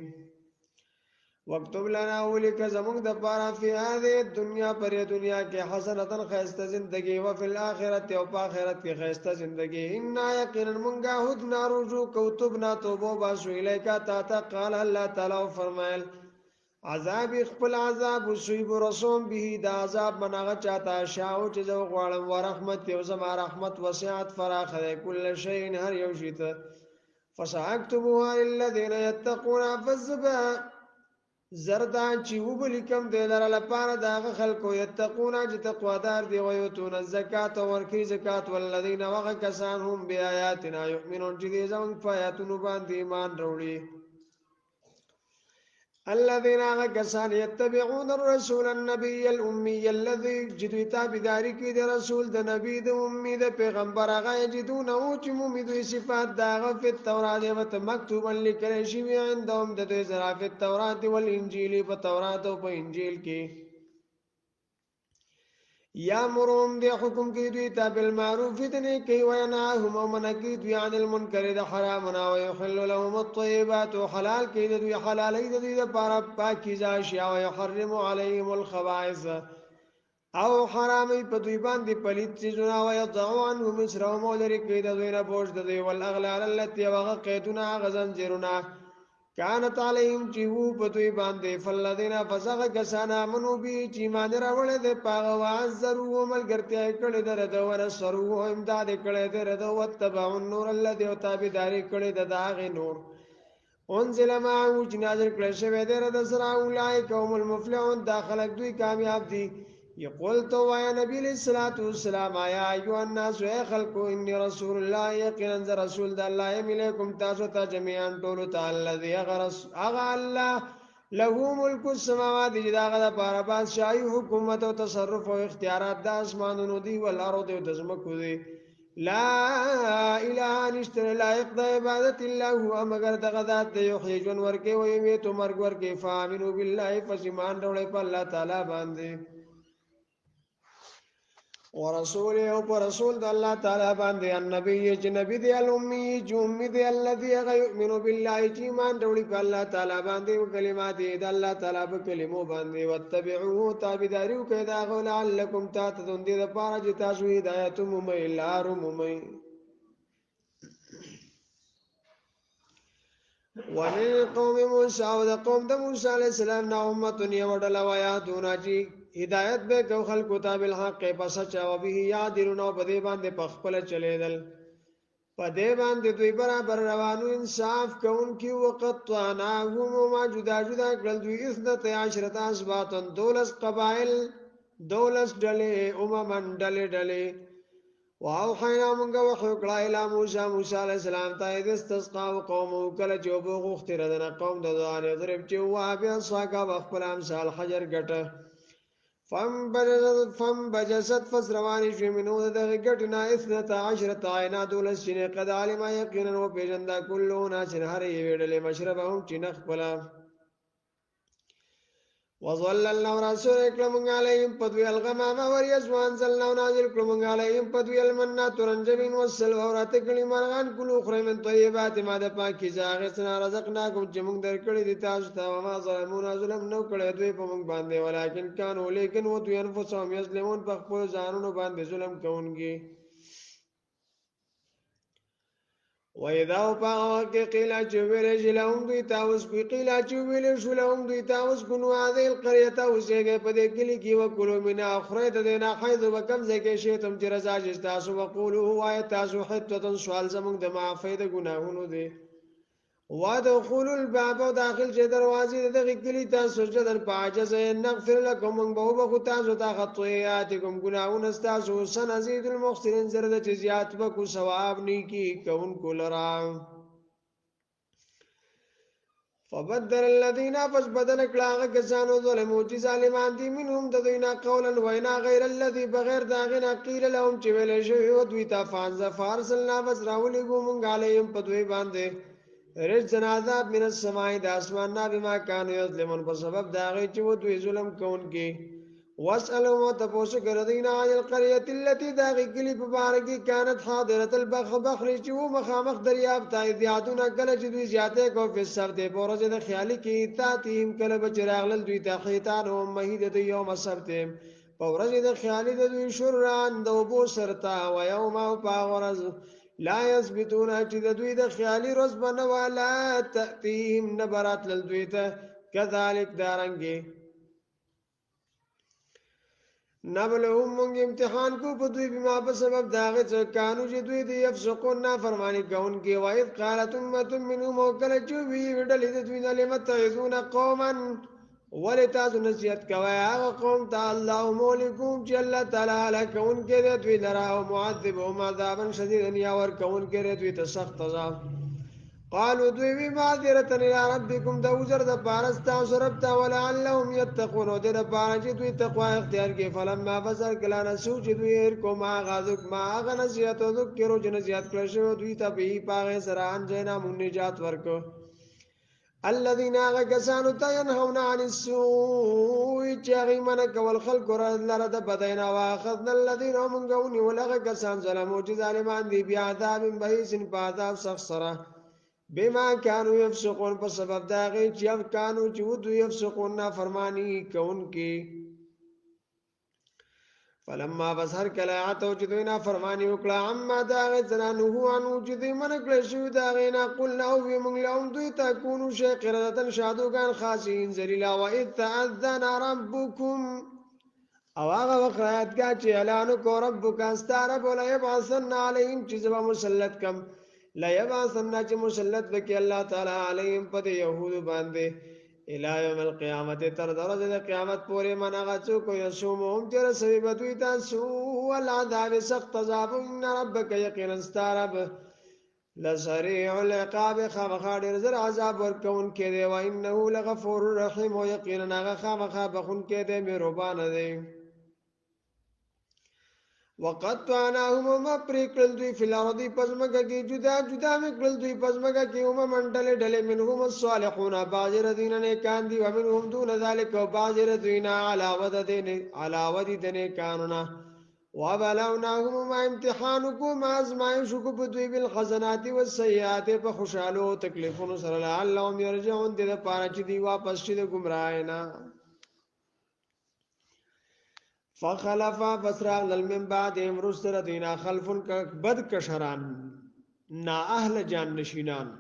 وکتب لنا ولک زمونږ د پاره فی هذه الدنيا پر دنیا کې حسنه خیسته زندگی او فی الاخرت او په آخرت کې خیسته زندگی ان یقینا مونږه هدنا رجو کوتبنا توبه باسو الیکا تا قال الله تعالی فرمایل عذاب خپل عذاب وسیب رسوم به دا عذاب منغه چاته شاو چې زو غوالم ورحمت او زما رحمت وسعت فراخ کل شیء هر یو شی ته فساكتبوا للذين يتقون فزبا زردان چې وبلیکم د لاره لپاره داغه خلکو یتقون چې تقوا دار دی او یتون الزکات او ورکی زکات والذین وغکسان هم بیااتنا یؤمنون چې دې زمون فیاتونو باندې ایمان وروړي الذين غكسان يتبعون الرسول النبي الامي الذي جدوا تابعداري کې د رسول د نبی د امي د پیغمبر هغه جدون او چې مومي صفات داغه په تورات او مکتوبا لیکل شوی عندهم د دې زرا په تورات او انجیل په تورات او په انجیل کې یا مرهم دی حکم کې دوی ته بالمعروف دنه کوي ویناهم ومنکی دوی عن المنکر د حرامنا ويحل لهم الطيبات وحلال کې دوی حلالي د دوی لپاره پاکیزه اشیاء ويحرم عليهم الخبائث او حرامي په دوی باندې پلیت چیزونه ويضعوا عنهم اسرهم ولري کې دوی نه بوج د دوی والاغلال التي وقيدنا غزنجرنا كانت عليهم جيو پتوي باندې فلذين فسق كسانا منو بي چې مان راول د پاغه وعذروا ملګرتیا کړي درته ورسرو امداد کړي درته وتبع النور الذي تابعداري کړي د داغه نور انزل معه چې نازل کړل شوی دی د سره اولئک هم المفلحون دا خلک دوی کامیاب دي یقول تو یا نبی علیہ الصلوۃ والسلام یا ایها الناس یا خلقو انی رسول الله یقینا رسول د الله الیکم تاسو ته جميعا ټول تعالی الذی اغا الله له ملک السماوات دغه د پاره بادشاہي حکومت او تصرف او اختیارات د اسمانونو دی ول ارض او د زمکو دی لا اله نشتر لایق د عبادت الله هو مگر دغه ذات دی یحیی جون ورکه او یمیت مرګ ورکه فامنوا بالله فسمان ډوړې په الله تعالی باندې ورسول او پر رسول د الله تعالی باندې النبی چې نبی دی الامی چې امي دی الذي يؤمن بالله چې ایمان ډوړي په الله تعالی باندې او کلمات د الله تعالی په کلمو باندې وتبعوه تابعداریو کې دا غو لعلکم تهتدون دي د پاره چې تاسو هدایت مومئ لار مومئ ومن قوم موسی او د قوم د موسی علیہ السلام نه امه یو ډله وایاتونه چې هدایت به کو خلق تاب الحق پس چا و به یادرونو په دې باندې په خپل چلیدل په دې باندې دوی برابر روانو انصاف کون کی وقت وانا هم ما جدا جدا کړل دوی 12 اسباط 12 قبائل 12 ډلې اممن ډلې واو حینا مونږ وحو کړه اله موسی علیہ السلام ته د استسقا قوم کله چې وبو غختره د قوم د دوانه ضرب چې وا بیا ساګه خپل امثال حجر ګټه فم بجست فسروانی شوی منو دغه ګټنا 12 عینا دولس شنه قد علم یقینا و پیجندا کلو ناس هر ویډلې مشربهم چې نخپلا وظللنا رسول اکرم علیهم پدوی الغمام وریزوان زلنا نازل کرم علیهم پدوی المننا ترنجبین والسلوى ورات کلی مرغان کلو خری من طیبات ما د پاکی زاغسنا رزقناکم چې موږ درکړی دي تاسو ته وما ظلمون ظلم نو کړی دوی په موږ باندې ولیکن کانوا لیکن و دوی انفسهم یظلمون په خپل ځانونو باندې ظلم کوونکی وَإِذَا وَقَعَ قِيلَ جُوِلَ جَلَهُمْ دوی تاوس کوي قِيلَ جُوِلَ شُلَهُمْ دوی تاوس كُنُوا هذه القرية وسيګه په دې کلی کې وکړو مینا اخره ته دینا حيث وکم ځکه شی تم چې رضا تاسو وقولو هو تاسو حتتن سوال زموږ د معافی د ګناهونو دي وادخلوا الباب داخل چې دروازې دغه کلی تاسو جدن پاجز نغفر لكم من بوبخ تاسو ته خطياتكم گناهون تاسو سنزيد المحسنين زرد چې زیات وکو ثواب نیکی کون کولرا فبدل الذين فبدل كلاغه کسانو ظلمو چې ظالمان دي منهم تدینا قولا وینا غیر الذي بغیر داغنا قیل لهم چې ویل شوی او دوی ته فارسلنا فزراولګو مونږ علیهم په دوی باندې رجزن عذاب من السماء د اسمان نه بما كانوا يظلمون په سبب دا غي چې و دوی ظلم کوونکي واسالو تاسو ګرځینا عن القريه التي داغي کلی په بارګي كانت حاضره البحر چې و مخامخ دریاب ته زیادونه کله چې دوی زیاته کو په سر ته پورځ د خیالي کې تاتیم کله بچراغل دوی ته خیتان او مهیده یوم سبت پورځ د خیالي د دوی شران د وبو سرتا و یوم او پاورز لا يثبتون چې د دوی د خیالي روز بنه ولا تاتيهم نبرات لدوی ته كذلك دارنګي نبلهم مونږ امتحان کو په دوی بما په سبب داغه چې کانو چې دوی دی افسقون نافرمانی کوون کې وایذ قالت امه منهم وکل چې وی وډلې د دوی نه لمت تعذون قوما ولتاسو نصیحت کوي هغه قوم ته الله مولکم چې الله تعالی لکون کې دوی لرا او معذبهم عذابا شديدا یا ور کون کې دوی ته سخت عذاب قالوا دوی وی معذرة الى ربكم دا وزر د پارستا سربتا ولعلهم يتقون د پارج دوی تقوا اختیار کې فلما فزر کلا نسو چې دوی کو ما غازک ما غنسیت ذکر جنسیت کړ شو دوی ته به پاغه سران جنا مون نجات ورکو الذين غسانوا تنهون عن السوء چاغي من کول خلق لره د بدینا واخذنا الذين هم غوني ولغه کسان ظلموا چې ظالمان دي بیا عذاب بهیس عذاب سخسره بما كانوا يفسقون په سبب دا غي چې کانو چې ودو يفسقون فرمانی کون کی فلما بصر کلاعتو چې دوی نه فرمانی وکړه اما دا غي زنانه انو چې دوی من کړ شو دا غي نه قلنا او موږ لهم دوی تكونو شاکرتن شادوغان خاصین ذلیلا و اذ تاذن ربكم او هغه وقایت کا چې اعلان کو ربک استرب ولا يبعثن عليهم چې زما مسلط کم لا یبعثن چې مسلط وکي الله تعالی علیهم په يهود باندې الى یوم القیامت تر درجه د قیامت پورې من هغه څوک یسومهم چې رسوي بدوی تاسو والعذاب سخت عذاب ان ربک یقینا استرب لسریع العقاب خامخا ډیر زر عذاب ورکون کې دی و انه لغفور رحیم او یقینا هغه خامخا بخون کې دی مهربان دی وقد تواناهم ما پریکل دوی فی الارض پزمکه کی جدا جدا مکل دوی پزمکه کی هم منډل ډلې منهم الصالحون باجر دین نه کان دی ومنهم دون ذلك باجر دین علاوه دین کاننا وبلوناهم ما امتحانكم ازمائشكم بدوی بالحسنات والسیئات په خوشالو تکلیفونو سره لعلهم يرجعون دې لپاره چې دی واپس شي د گمراهینا فخلف فسراغ من بعدهم رسل دینا خلف بد کشران نا اهل جان نشینان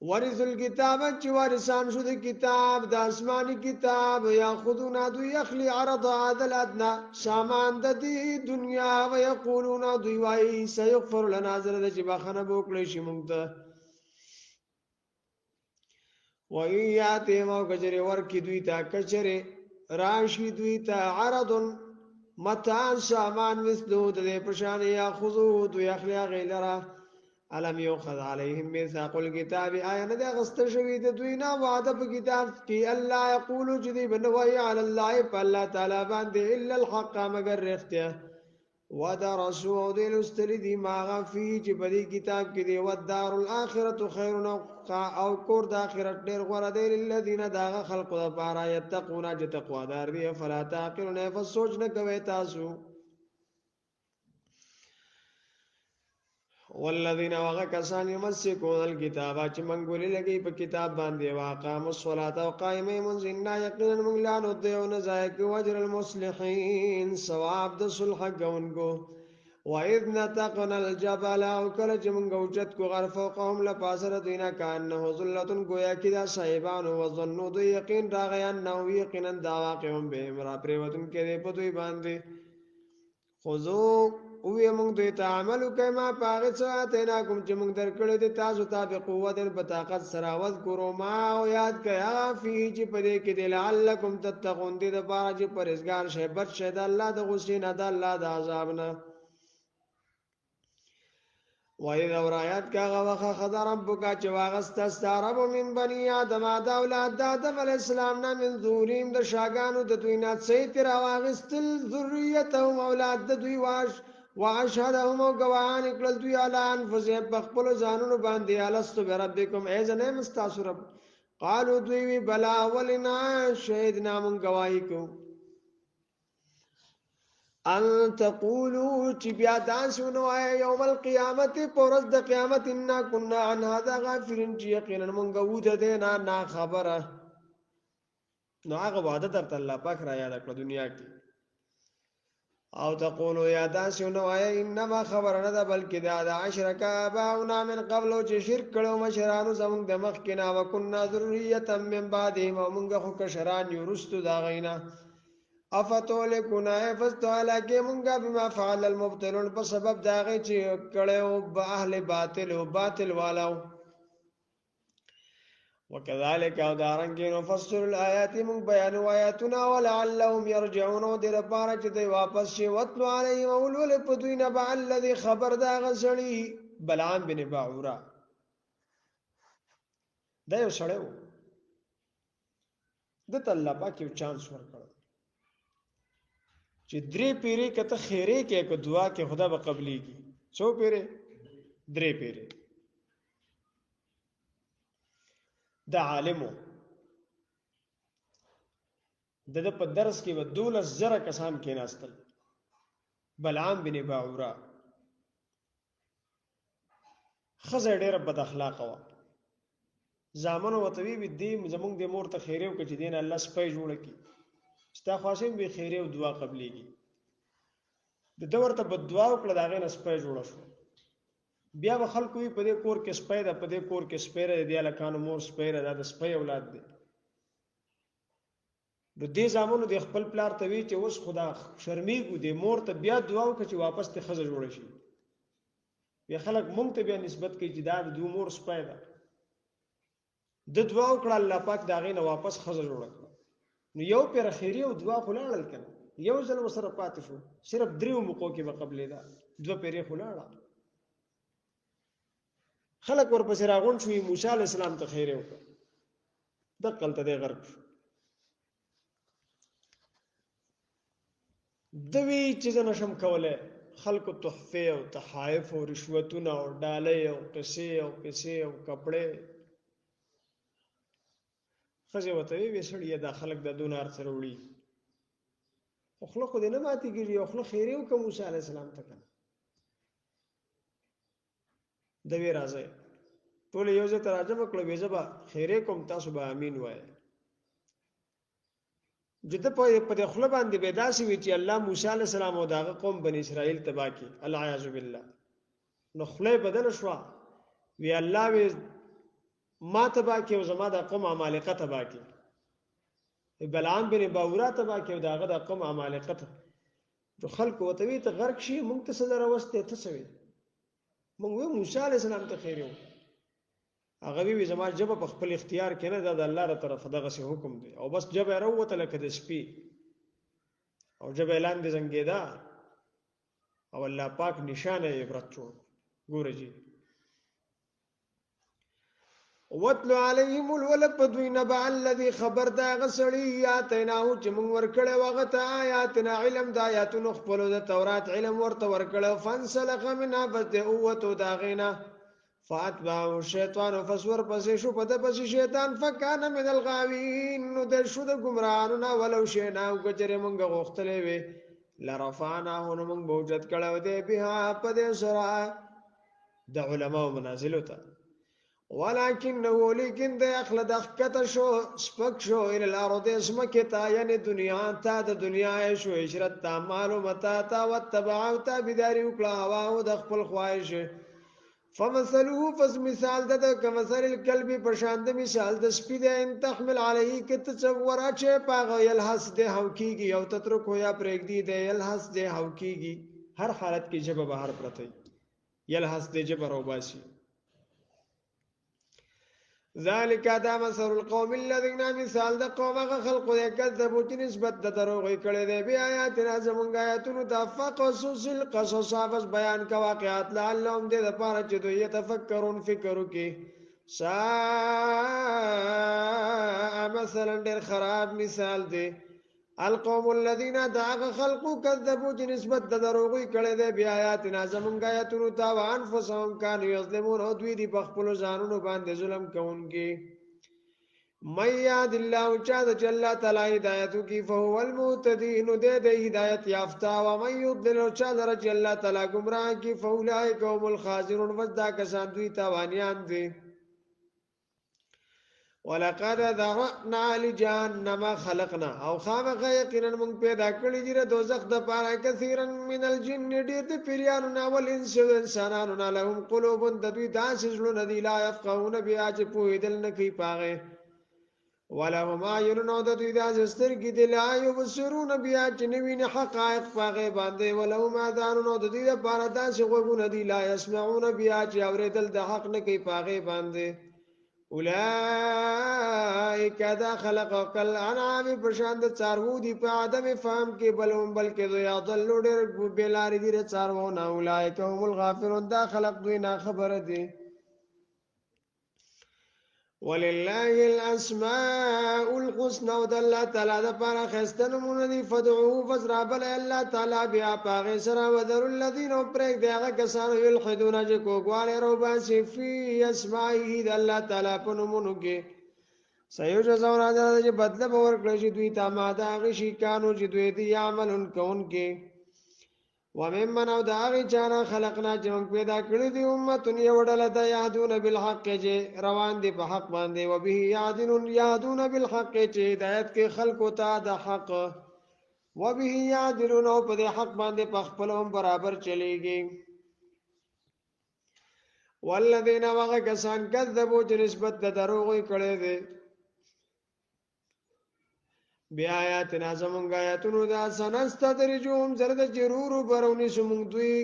ورث الكتاب چې وارثان شو د کتاب د آسماني کتاب یاخذون دو یخلی عرض عدل ادنا سامان د دې دنیا ويقولون دو وای سيغفر لنا زر د چې بخنه بوکړي شي مونږ ته وایاته مو کجره ورکی دوی تا کچره راشي دوی ته عرض متان سامان مثلو د پرشان یاخذو دو یخلی غیلرا علم یوخذ علیهم میثاق الكتاب آیا نه د غستر شوی د دوی نه وعده په کتاب کې الله یقول جدی بنوی علی الله فالله تعالی باندې الا الحق مگر رښتیا ودرسوا دل استلدی ما غفی چې په دې کتاب کې دی ودار الاخرته خیر او کور د اخرت ډیر غوړه دی للذین داغه خلق د پاره یتقون چې تقوا دار دی فلا تعقلون فسوچ نه کوي تاسو والذین وغکسان یمسکون الکتاب چې منګولې لګي په کتاب باندې واقاموا الصلاة او قائمې منځنا یقینا موږ لانو دیونه ځای کې وجر المصلحین ثواب د صلح کوونکو واذ نتقنا الجبل او کله چې موږ اوچت کو غرف قوم لپاسر دینا کانه ذلتن گویا کې دا صاحبان او ظنوا د یقین راغیان نو یقینا دا واقعهم به امر پریوتن کې په دوی باندې خذو اوه موږ دوی ته عمل وکما پاغه ساته نا کوم چې موږ درکړې دي تاسو ته په قوت په طاقت سره وذکروا ما او یاد کیا فی چې پدې کې د لعلکم تتقون دې د بار چې پرهیزګار شې بچ شه د الله د غصې نه د الله د عذاب نه وای دا ورایات کاغه وخه خدا ربک چې واغست استرب من بنی آدم د اولاد آدم علی السلام نه من ذوریم د شاګانو د دوی نه سي تر واغستل ذریتهم اولاد د دوی واش واشهدهم گواهان کړل دوی علی انفسهم بخپل ځانونو باندې الستو بربکم ایزنه مستاسر قالوا دوی بلا ولنا شهدنا من گواہی کو ان تقولوا چې بیا داسونو یوم القیامت پرز د قیامت ان كنا عن هذا غافلين چې یقینا مونږ وته دینا نا خبره نو هغه وعده درته الله پاک را یاد کړ دنیا کې او تقولوا یا داسونو انما خبرنا ده بلکې دا د عشرک اباؤنا من قبل چې شرک کړو مشرانو زمونږ د مخ کې نا وکنا ذریه من بعدهم مونږ خو کشران یو رستو دا غینا افتولکنا فاستعلک مونږه بما فعل المبطلون په سبب داغه چې کړو به اهل باطل او باطل والو وكذلك دارنګ نفسر الآيات من بیان آیاتنا ولعلهم يرجعون در پاره چې دوی واپس شي وتلو علیهم اولول پدوین با الذي خبر دا غسړي بلعام بن باعوره دا یو سړیو د الله پاک یو چانس ورکړ چې درې پیری کته خیره کې کو دعا کې خدا به قبليږي څو پیری درې پیری د عالمو د په درس کې و 12000 کسان کې ناستل بلعام بن باعوره خزه ډېر بد اخلاق و زامنو وتوی به دې زمونږ د مور ته خیره او کې دین الله سپي جوړ کی ستا خواشم به خیره او دعا قبليږي د دور ته بد دعا وکړه دا غي نه سپي جوړ شو بیا به خلکو په دې کور کې سپیره په دې کور کې سپیره دی الکانو مور سپیره د سپی اولاد دی نو دې زامنو د خپل پلار ته وی چې اوس خدا شرمېږي د مور ته بیا دعا وکړي چې واپس ته خزه جوړ شي بیا خلک مونږ ته بیا نسبت کوي چې دا د دوی مور سپی ده د دعا وکړه الله پاک د هغې نه واپس ښځه جوړه کړه نو یو پېره خیري او دوه خو لاړل که نه یو ځل ورسره پاتې شو صرف دریو موقعو کې به قبلېده دوه پېرې خو لاړه خلک ورپسې راغونډ شوي موسی علیه السلام ته خیرې وکړه دقلته دی غرق شو ده وی چې زه نشم کولی خلکو تحفې او تحایف او رشوتونه او ډالۍ او قصې او پیسې او کپړې ښځې ورته ویې سړیه دا خلک دا دونه هر څه راوړي خو خوله خو دې نه ماتې کېږي او خوله خیرې وکړه موسی علیه السلام ته که نه ده وی راځئ ټول یو ځای ته راجمع کړه وی زه به خیرې کوم تاسو به امین وایئ چې ته په دې خوله باندې به داسې وي چې الله موسی علیه السلام او د هغه قوم بني اسرائیل تباه کړي العیاذ بالله نو خوله یې بدله شوه وی الله وی ما تباه کړي او زما د قوم عمالقه تباه کړي بلعام بن باورا تباه کړي او د هغه د قوم عمالقه ته جو خلکو ورته وی ته غرق شي موږ ته څه راوستې ته څه وی موږ وی موسی علیه السلام ته خیر یو هغه وی زما جبه په خپل اختیار کې نه د الله تر طرفه دغه سه حکم دی او بس جبه راوته لکه د سپي او جبه اعلان دي زنګیدا او الله پاک نشانه عبرت جوړ ګوره جی وَاتْلُ عَلَيْهِمُ الْوَلَدَ نَبَأَ الَّذِي خبر دا غسړی آتیناهو چې موږ ورکړې وغه ته آیاتنا علم د آیاتونو خپل د تورات علم ورته ورکړو فانسلخ منها فَتَوَتُ داغینا فاتبعه الشیطان فسور پسې شو په د پسې شیطان فکان من الغاوین نو د شو د ګمراهانو ولو شینا او کچره مونږ غوښتلې وي لرفعناه نو مونږ بوجت کړو دې بها په دې سره د علماء منازل ته ولكنه لیکن د اخلد اخکته شو سپک شو ال الارض اسمکه تا یعنی دنیا تا د دنیا شو عشرت تا معلومات تا وتبع تا بداري وکړه هوا او د خپل خواهش فمثله فس مثال د کمثل الكلب پرشاند مثال د سپید ان تحمل علیه ک تصور اچه پاغه یلحس ده هو کیږي او تترک یا پرېګدی ده یلحس ده هو کیږي هر حالت کې جبه بهر پرته یلحس ده جبه روباسي ذالک دا مثل القوم الذين مثال د قوم خلق کذبوا چې نسبت د دروغ کړي دي بیا آیاتنا زمونږ آیاتونو د فقصص القصص واپس بیان کا واقعات لعلهم دې د پاره چې دوی تفکرون فکر وکي ساء مثلا ډېر خراب مثال دی القوم الذين داغ خلقوا كذبوا چې نسبت د دروغ کړي دي بیا آیاتنا زمونږ آیاتونو ته وانفسهم كانوا يظلمون او دوی دي په خپل ځانونو باندې ظلم کوونکي مَن يهد الله چا د الله تعالی هدایت کی فهو المهتدی نو د هدایت یافتا او من يضلل چا در الله تعالی گمراه کی فاولئک هم الخاسرون وذا کسان دوی تاوانیان دي ولقد ذرأنا لجهنم خلقنا او خامخا یقینا موږ پیدا کړی دي د دوزخ د پاره کثیرا من الجن ډېر د پیریانو او انسانانو لهم قلوب د دوی داسې زړونه دي لا يفقهون بها چې پوهېدل نه کوي پاغه ولهم اعین د دوی داسې سترګې دي لا یبصرون بها چې نه ویني حقایق پاغه باندې ولهم اذان د دوی لپاره داسې غوږونه دي لا يسمعون بها چې اورېدل د حق نه کوي پاغه باندې اولئک دا خلق کالانعام پرشان د څاروو دي په عدم فهم کې بلکې دوی اضلوا ډېر بېلارې دي د څاروو نه اولئک هم الغافلون دا خلق دوی نه خبره دي ولله الاسماء الحسنى ود الله تعالی د پاره خسته نمونه دي فدعوه فزرابل الله تعالی بیا پاغه سره ودر الذين پرګ دغه کسانو یلحدون چې کوګواله روباسي فی اسماءه د الله تعالی په نومونو کې سيوج زون راځي چې بدله باور کړی چې دوی ته ما دا غي شي کانو چې دوی دي عملون کون کې وممن او داغی چانا خلقنا چې موږ پیدا کړی دي امتون یو ډله ده یهدون بالحق چې روان دي په حق باندې و به یهدون بالحق چې هدایت کې خلقو ته د حق و به یعدلون او په حق باندې په خپل هم برابر چلیږي والذین وغکسان کذبوا چې نسبت د دروغ کړي دي بیا آیاتنا زمونږ آیاتونو دا سنستدرجهم زرد جرور برونی سمونږ دوی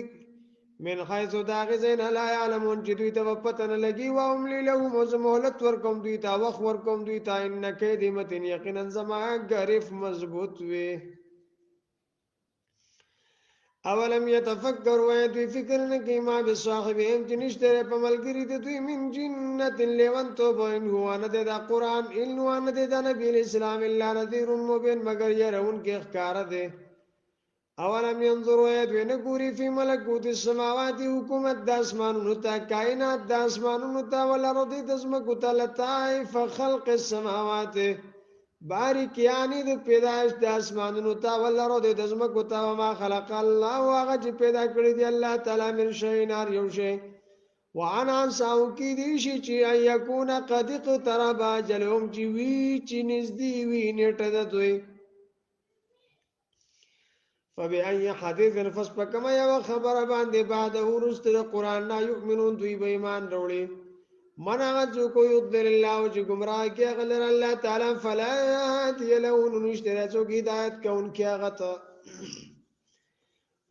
من حيث داغزين لا يعلمون چې دوی ته پته نه لګي او املي لهم مهلت ورکوم دوی ته وخت ورکوم دوی ته ان کیدی متن یقینا زما غریف مضبوط وي اولم يتفکروا دوی فکر نه کوي ما بصاحبهم چې نشته په ملګری د دوی من جنت لون تو بین هو نه د قران ان هو نه د نبی اسلام الا نذير مبين مگر يرون کې ښکار ده اولم ينظروا دوی نه ګوري په ملکوت السماوات حکومت د اسمانونو ته کائنات د اسمانونو ته ولرد د زمکو ته لطائف خلق السماوات باریک یعنی د پیدائش د اسمانونو ته ولرد د زمکو ته وما خلق الله هغه چې پیدا کړی دی الله تعالی من شيء نار یو شی وانا ساو کی دی شي چې یکون قد اقترب اجلهم چې وی چې نږدې وی نیټه ده دوی فبأي حديث فسبكما يا خبر باندې بعد ورست د قران نه يؤمنون دوی به ایمان وروړي من هغه کو يضل الله چې گمراه کې غلر الله تعالی فلا يهدي له نشتره څوک هدایت کون کې هغه ته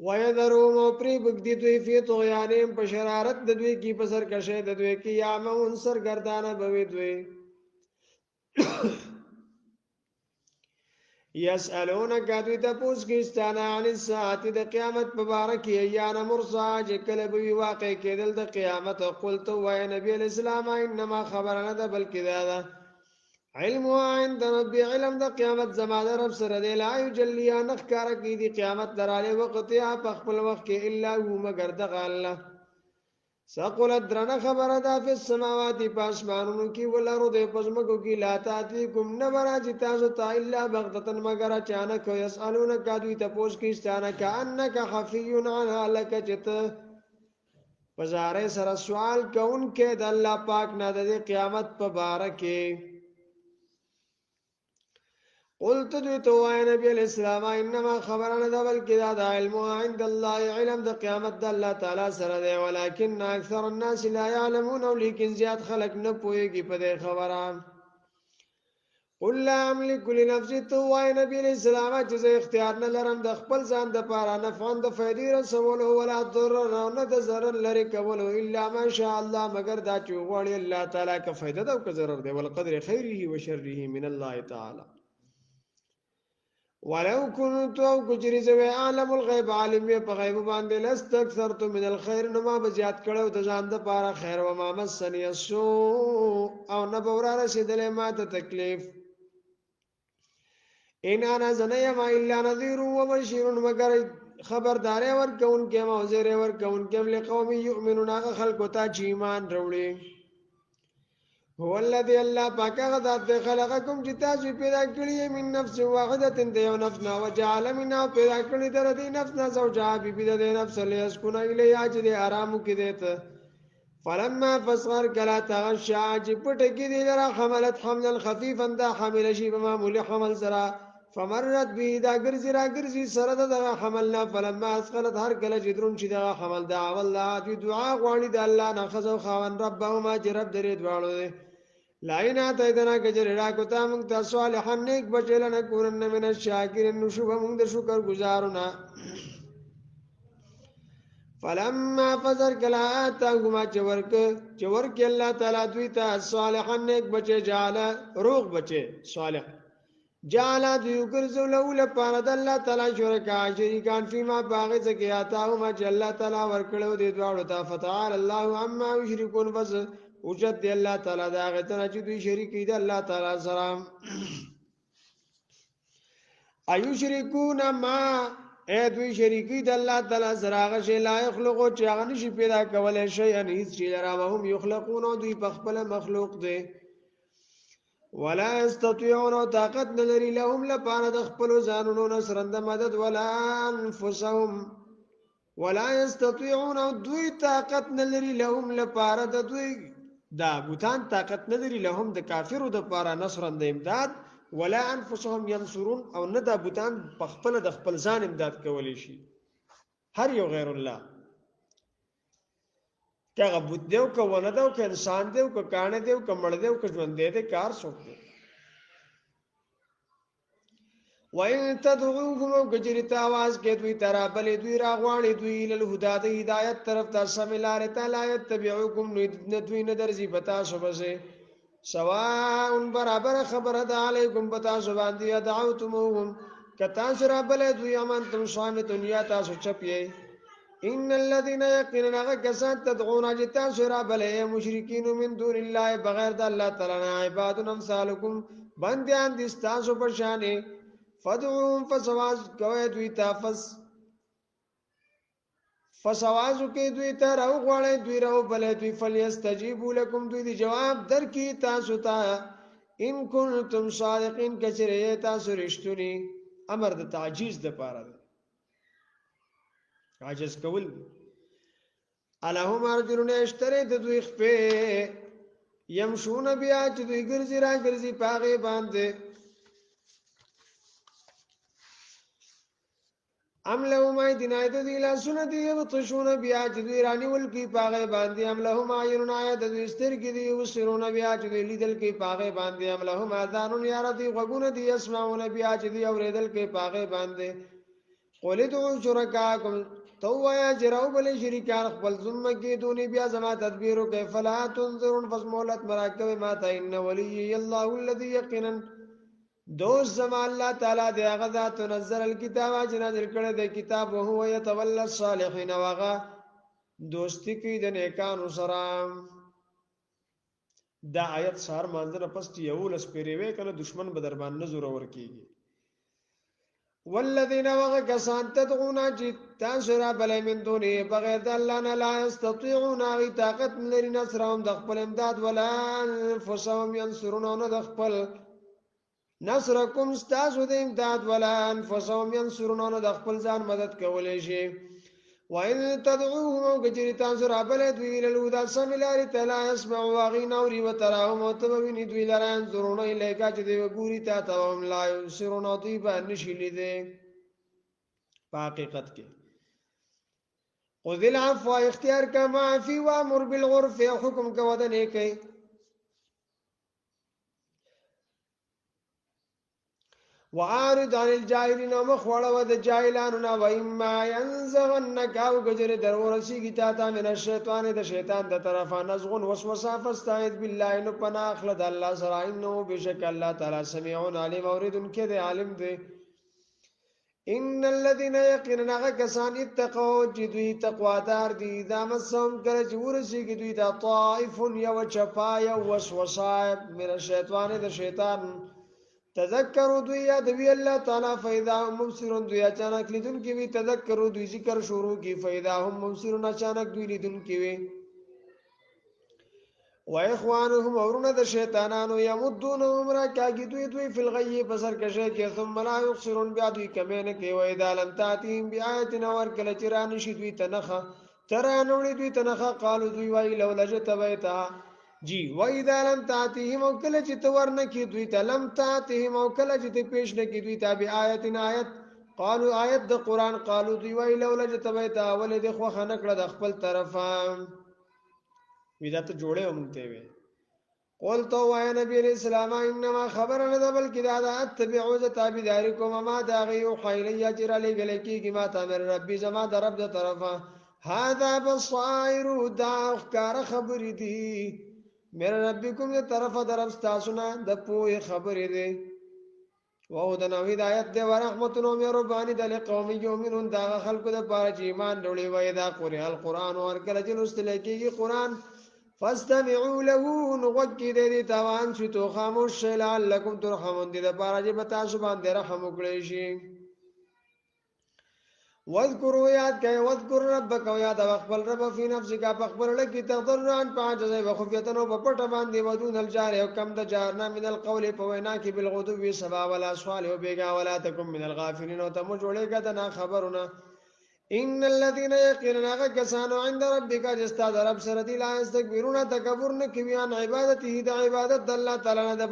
ويذروا مپری بغدي دوی فی طغیانهم په شرارت د دوی کې په سر کشه د دوی کې یا مون سر گردانه بوي دوی يسألونك دوی ته پوس کیستانه عن الساعه د قیامت مبارک ایان مرسا چې کله به واقع کېدل د قیامت قلت و نبی الاسلام انما خبرنا ده بلکې دا علم عند ربي علم د قیامت زمانه رب سره دی لا یجلیا نخکار کی دی قیامت دراله وخت یا په خپل وخت کې الا هو مگر د الله سقلت درنه خبره ده په سماوات پاسمانونو کې ولرو د پزمکو کې لا تاتیکم نبرج تاسو ته الا بغتتن مگر اچانک یسالونک دوی ته پوښ کې ستانه کانک خفی عنها لک چت پزاره سره سوال کون کې د الله پاک نه د قیامت په باره کې قلت دوی وای نبی الاسلام انما خبرنا ده بلکې دا علم عند الله علم د قیامت د الله تعالی سره دی ولکن اکثر الناس لا يعلمون لیکن زیات خلق نه پوهیږي په دې خبره قل لا املك لنفسي وای نبی الاسلام چې اختیار نه لرم د خپل ځان د پاره نفع د فائدې رسول ولا ضرر نه د ضرر لري کول الا ما شاء الله مگر دا چې وړي الله تعالی کا فائدہ ده او ضرر دی ولقدر خيره وشره من الله تعالی ولو كنت او کجری زوی عالم الغیب عالم په غیب باندې لاستكثرت من الخير نما بزیات کړو د ځان د پاره خیر و ما مسنی السوء او نه بورا رسیدلې ما ته تکلیف ان انا زنیا ما الا نذير وبشير مگر خبردار ور کون کې موزر ور کون کې لقوم يؤمنون خلق ته چې ایمان وروړي هو الذي الله پاک غذات خلقکم چې تاسو پیدا کړی من نفس واحده د یو نفس نه وجعل منها پیدا کړی در دې نفس نه زوجها بي د نفس له اسكن الیه چې آرام کې دیت فلما فصغر کلا تغشا چې پټ کې دی لرا حملت حملا خفيفا دا حامل شي بمعمول حمل سرا فمرت به دا ګرځي سره دا حملنا فلما اسقلت هر کله چې درون شي دا حمل دا والله دې دعا غواړي د الله نه خزو خوان ربهما چې رب درې دواړو لاینا تیدنا کجرا کو تا موږ ته صالحان نیک بچل نه کورن من الشاکرین نشوب موږ د شکر گزارونه فلما فزر کلا تاغما چورک الله تعالی دوی ته صالحان نیک بچي جاله روغ بچي صالح جاله دوی ګرځول ول پاره د الله تعالی شرکا شریکان فيما باغ زکیاتا او ما چې الله تعالی ورکړو دي دواړو ته فتعال الله عما یشركون بس اوجت دی الله تعالی دا غتنه چې دوی شریک دي الله تعالی سره ایو شریکون ما اے دوی شریکی د الله تعالی سره هغه شی لا يخلقو چې هغه نشي پیدا کولای شي ان هیڅ شی لرا وهم يخلقون دوی په خپل مخلوق دي ولا يستطيعون طاقت نلري لهم لپاره د خپل ځانونو نصرند مدد ولا انفسهم ولا يستطيعون دوی طاقت نلري لهم لپاره د دوی دا بوتان طاقت ندري لهم د کافرو د پاره نصرن د امداد ولا انفسهم ينصرون او نه د بوتان په خپل د خپل ځان امداد کولی شي هر یو غیر الله کغه بوت دیو کو ونه دیو ک انسان دیو ک کانه دیو ک مړ دیو ک ژوند دی کار څوک دی وَإِن تَدْعُوهُمْ او کجری ته आवाज کې دوی ترا بلې دوی راغواړي دوی ال الهدى د هدایت طرف ته سملار تعالی يتبعوكم دوی نه درځي پتا شوبسه سواء برابر خبره ده علیکم پتا شو باندې دعوتموهم کتا سره بلې دوی امن تم صامتون یا تاسو چپی ان الذين يقينون كسات تدعون جتا سره بلې مشرکین من دون الله بغیر د الله تعالی نه عباد امثالکم بندیان دي تاسو په شانې فدعوهم فسواز کوي دوی تافس فسوازو کې دوی ته راو غواړي دوی راو بلې دوی فلیستجیبوا لكم دوی دی جواب درکې تاسو ته ان کنتم صادقین کچره تاسو رښتونی امر د تعجیز د پاره ده عاجز کول الہم ارجلون اشتری د دوی خپې يمشون بیا چې دوی ګرځي را ګرځي پاغه باندې ام لهم ایدین آیت دی لاسونه دی یبطشون بیا چې دوی رانیول کی پاغه باندې ام لهم عیون آیت دی سترګې دی وسرون بیا چې دوی لیدل کی پاغه باندې ام لهم اذان یار دی غوګونه دی اسمعون بیا چې دوی اوریدل کی پاغه باندې قولدو شرکاکم تو یا جراو بل شریکان خپل ظلم کې دونی بیا زما تدبیرو کې فلا تنظرون فسمولت مراکب ما تا ان ولی الله الذي یقینا دوست زما الله تعالی دی هغه ذات تنزل الكتاب چې نازل کړی دی کتاب او هو يتولى الصالحین واغه دوستی کوي د نیکانو سره دا آیت سار مانځنه پس یو لس پیریوي کله دشمن بدر باندې زور ور کیږي والذین وغکسان تدعون جتا سرا بل من دونه بغیر د الله نه لا یستطيعون طاقت لري نصرهم د خپل امداد ولا انفسهم ينصرون د خپل نصرکم استاسو د امداد ولا انفسهم ينصرون د خپل ځان مدد کولای شي وان تدعوهم وجري تاسو را بل دوی له الهدى سملار تلا يسمع واغين اوري وتراهم وتبين دوی لرا انظرون الیکا چې دی وګوري تا تهم لا ينصرون طيبا نشلی دي حقیقت کې خذ العفو اختیار کما فی وامر بالعرف حکم کو ودنه کوي وعارض عن الجاهلين مخوړه ود جاهلانو نه وایما ينزغنك او گجر درورسی گیتا تا من الشیطان د شیطان د طرفه نزغن وسوسه فاستعذ بالله نو پناه اخلد الله سره انه بشک الله تعالی سميع عليم اوریدن کې د عالم دی ان الذين يقينون كسان اتقوا جدوی تقوا دار دي دا مسهم کله چې ورسی گیدوی دا طائف یو چپا یو وسوسه من الشیطان د شیطان تذکروا دوی یاد وی الله تعالی فاذا هم مبصرون دوی اچانک لیدون کی وی تذکروا دوی ذکر شروع کی فاذا هم مبصرون اچانک دوی لیدون کی وی و اخوانهم اورونه د شیطانانو یمدونهم را کاږي دوی فی الغی بسر کشه کې ثم لا یبصرون بیا دوی کمنه کې و اذا لم تاتهم بیااتنا ور کله چران شي دوی تنخه ترانوړي دوی تنخه قالو دوی وای لولا جتبیتا جی وَإِذَا لَمْ تَأْتِهِمْ او کله چې تور نه کی دوی ته لم تَأْتِهِمْ او کله چې پیش نه کی دوی ته بآیاتنا آیت قالو آیت د قران قالو دوی وای لولا جتبیتا ولید خو خنکړه د خپل طرفه ودا ته جوړه ومته وي قول تو وای نبی رسول الله انما خبرنا ذ بل کدا اتبعوا تابعداري کوم ما دا غيو خیلیا جرا لګل کیږي ما ته مر ربي زما د رب د طرفه هذا بصائر دا کار خبر دي میرے ربکم دے طرف درب ستاسونا د پوی خبری دے وو د نو ہدایت دے ورحمت نو مې ربانی د قوم یومنون دا خلق د پاره چې ایمان ډوړي وای دا قرئ القرآن ور کله چې لوستل کېږي قرآن فاستمعوا له نوکید دې توان چې تو خاموش لعلکم ترحمون دې د پاره چې بتا سو باندې رحم وکړي شي واذکروا یاد کئ واذکر ربک او یاد خپل رب فی نفسک خپل لکی تضرعا پاجزه وخفیتن او پټ باندې ودون الجار او کم د جارنا من القول فوینا کی بالغدو سبا ولا صالح بیگا ولا تکم من الغافلین او تم جوړېګه د نا خبرونه ان الذين يقينون كسانوا عند ربك جستاد رب سردي لا يستكبرون تکبر نکویان عبادته د عبادت الله تعالی د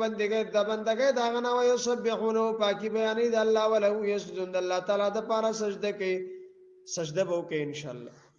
بندګۍ داغه نو یسبحون پاکي بیانې د الله ولو یسجدون الله تعالی د پاره سجده کوي سجده وکړي ان شاء الله.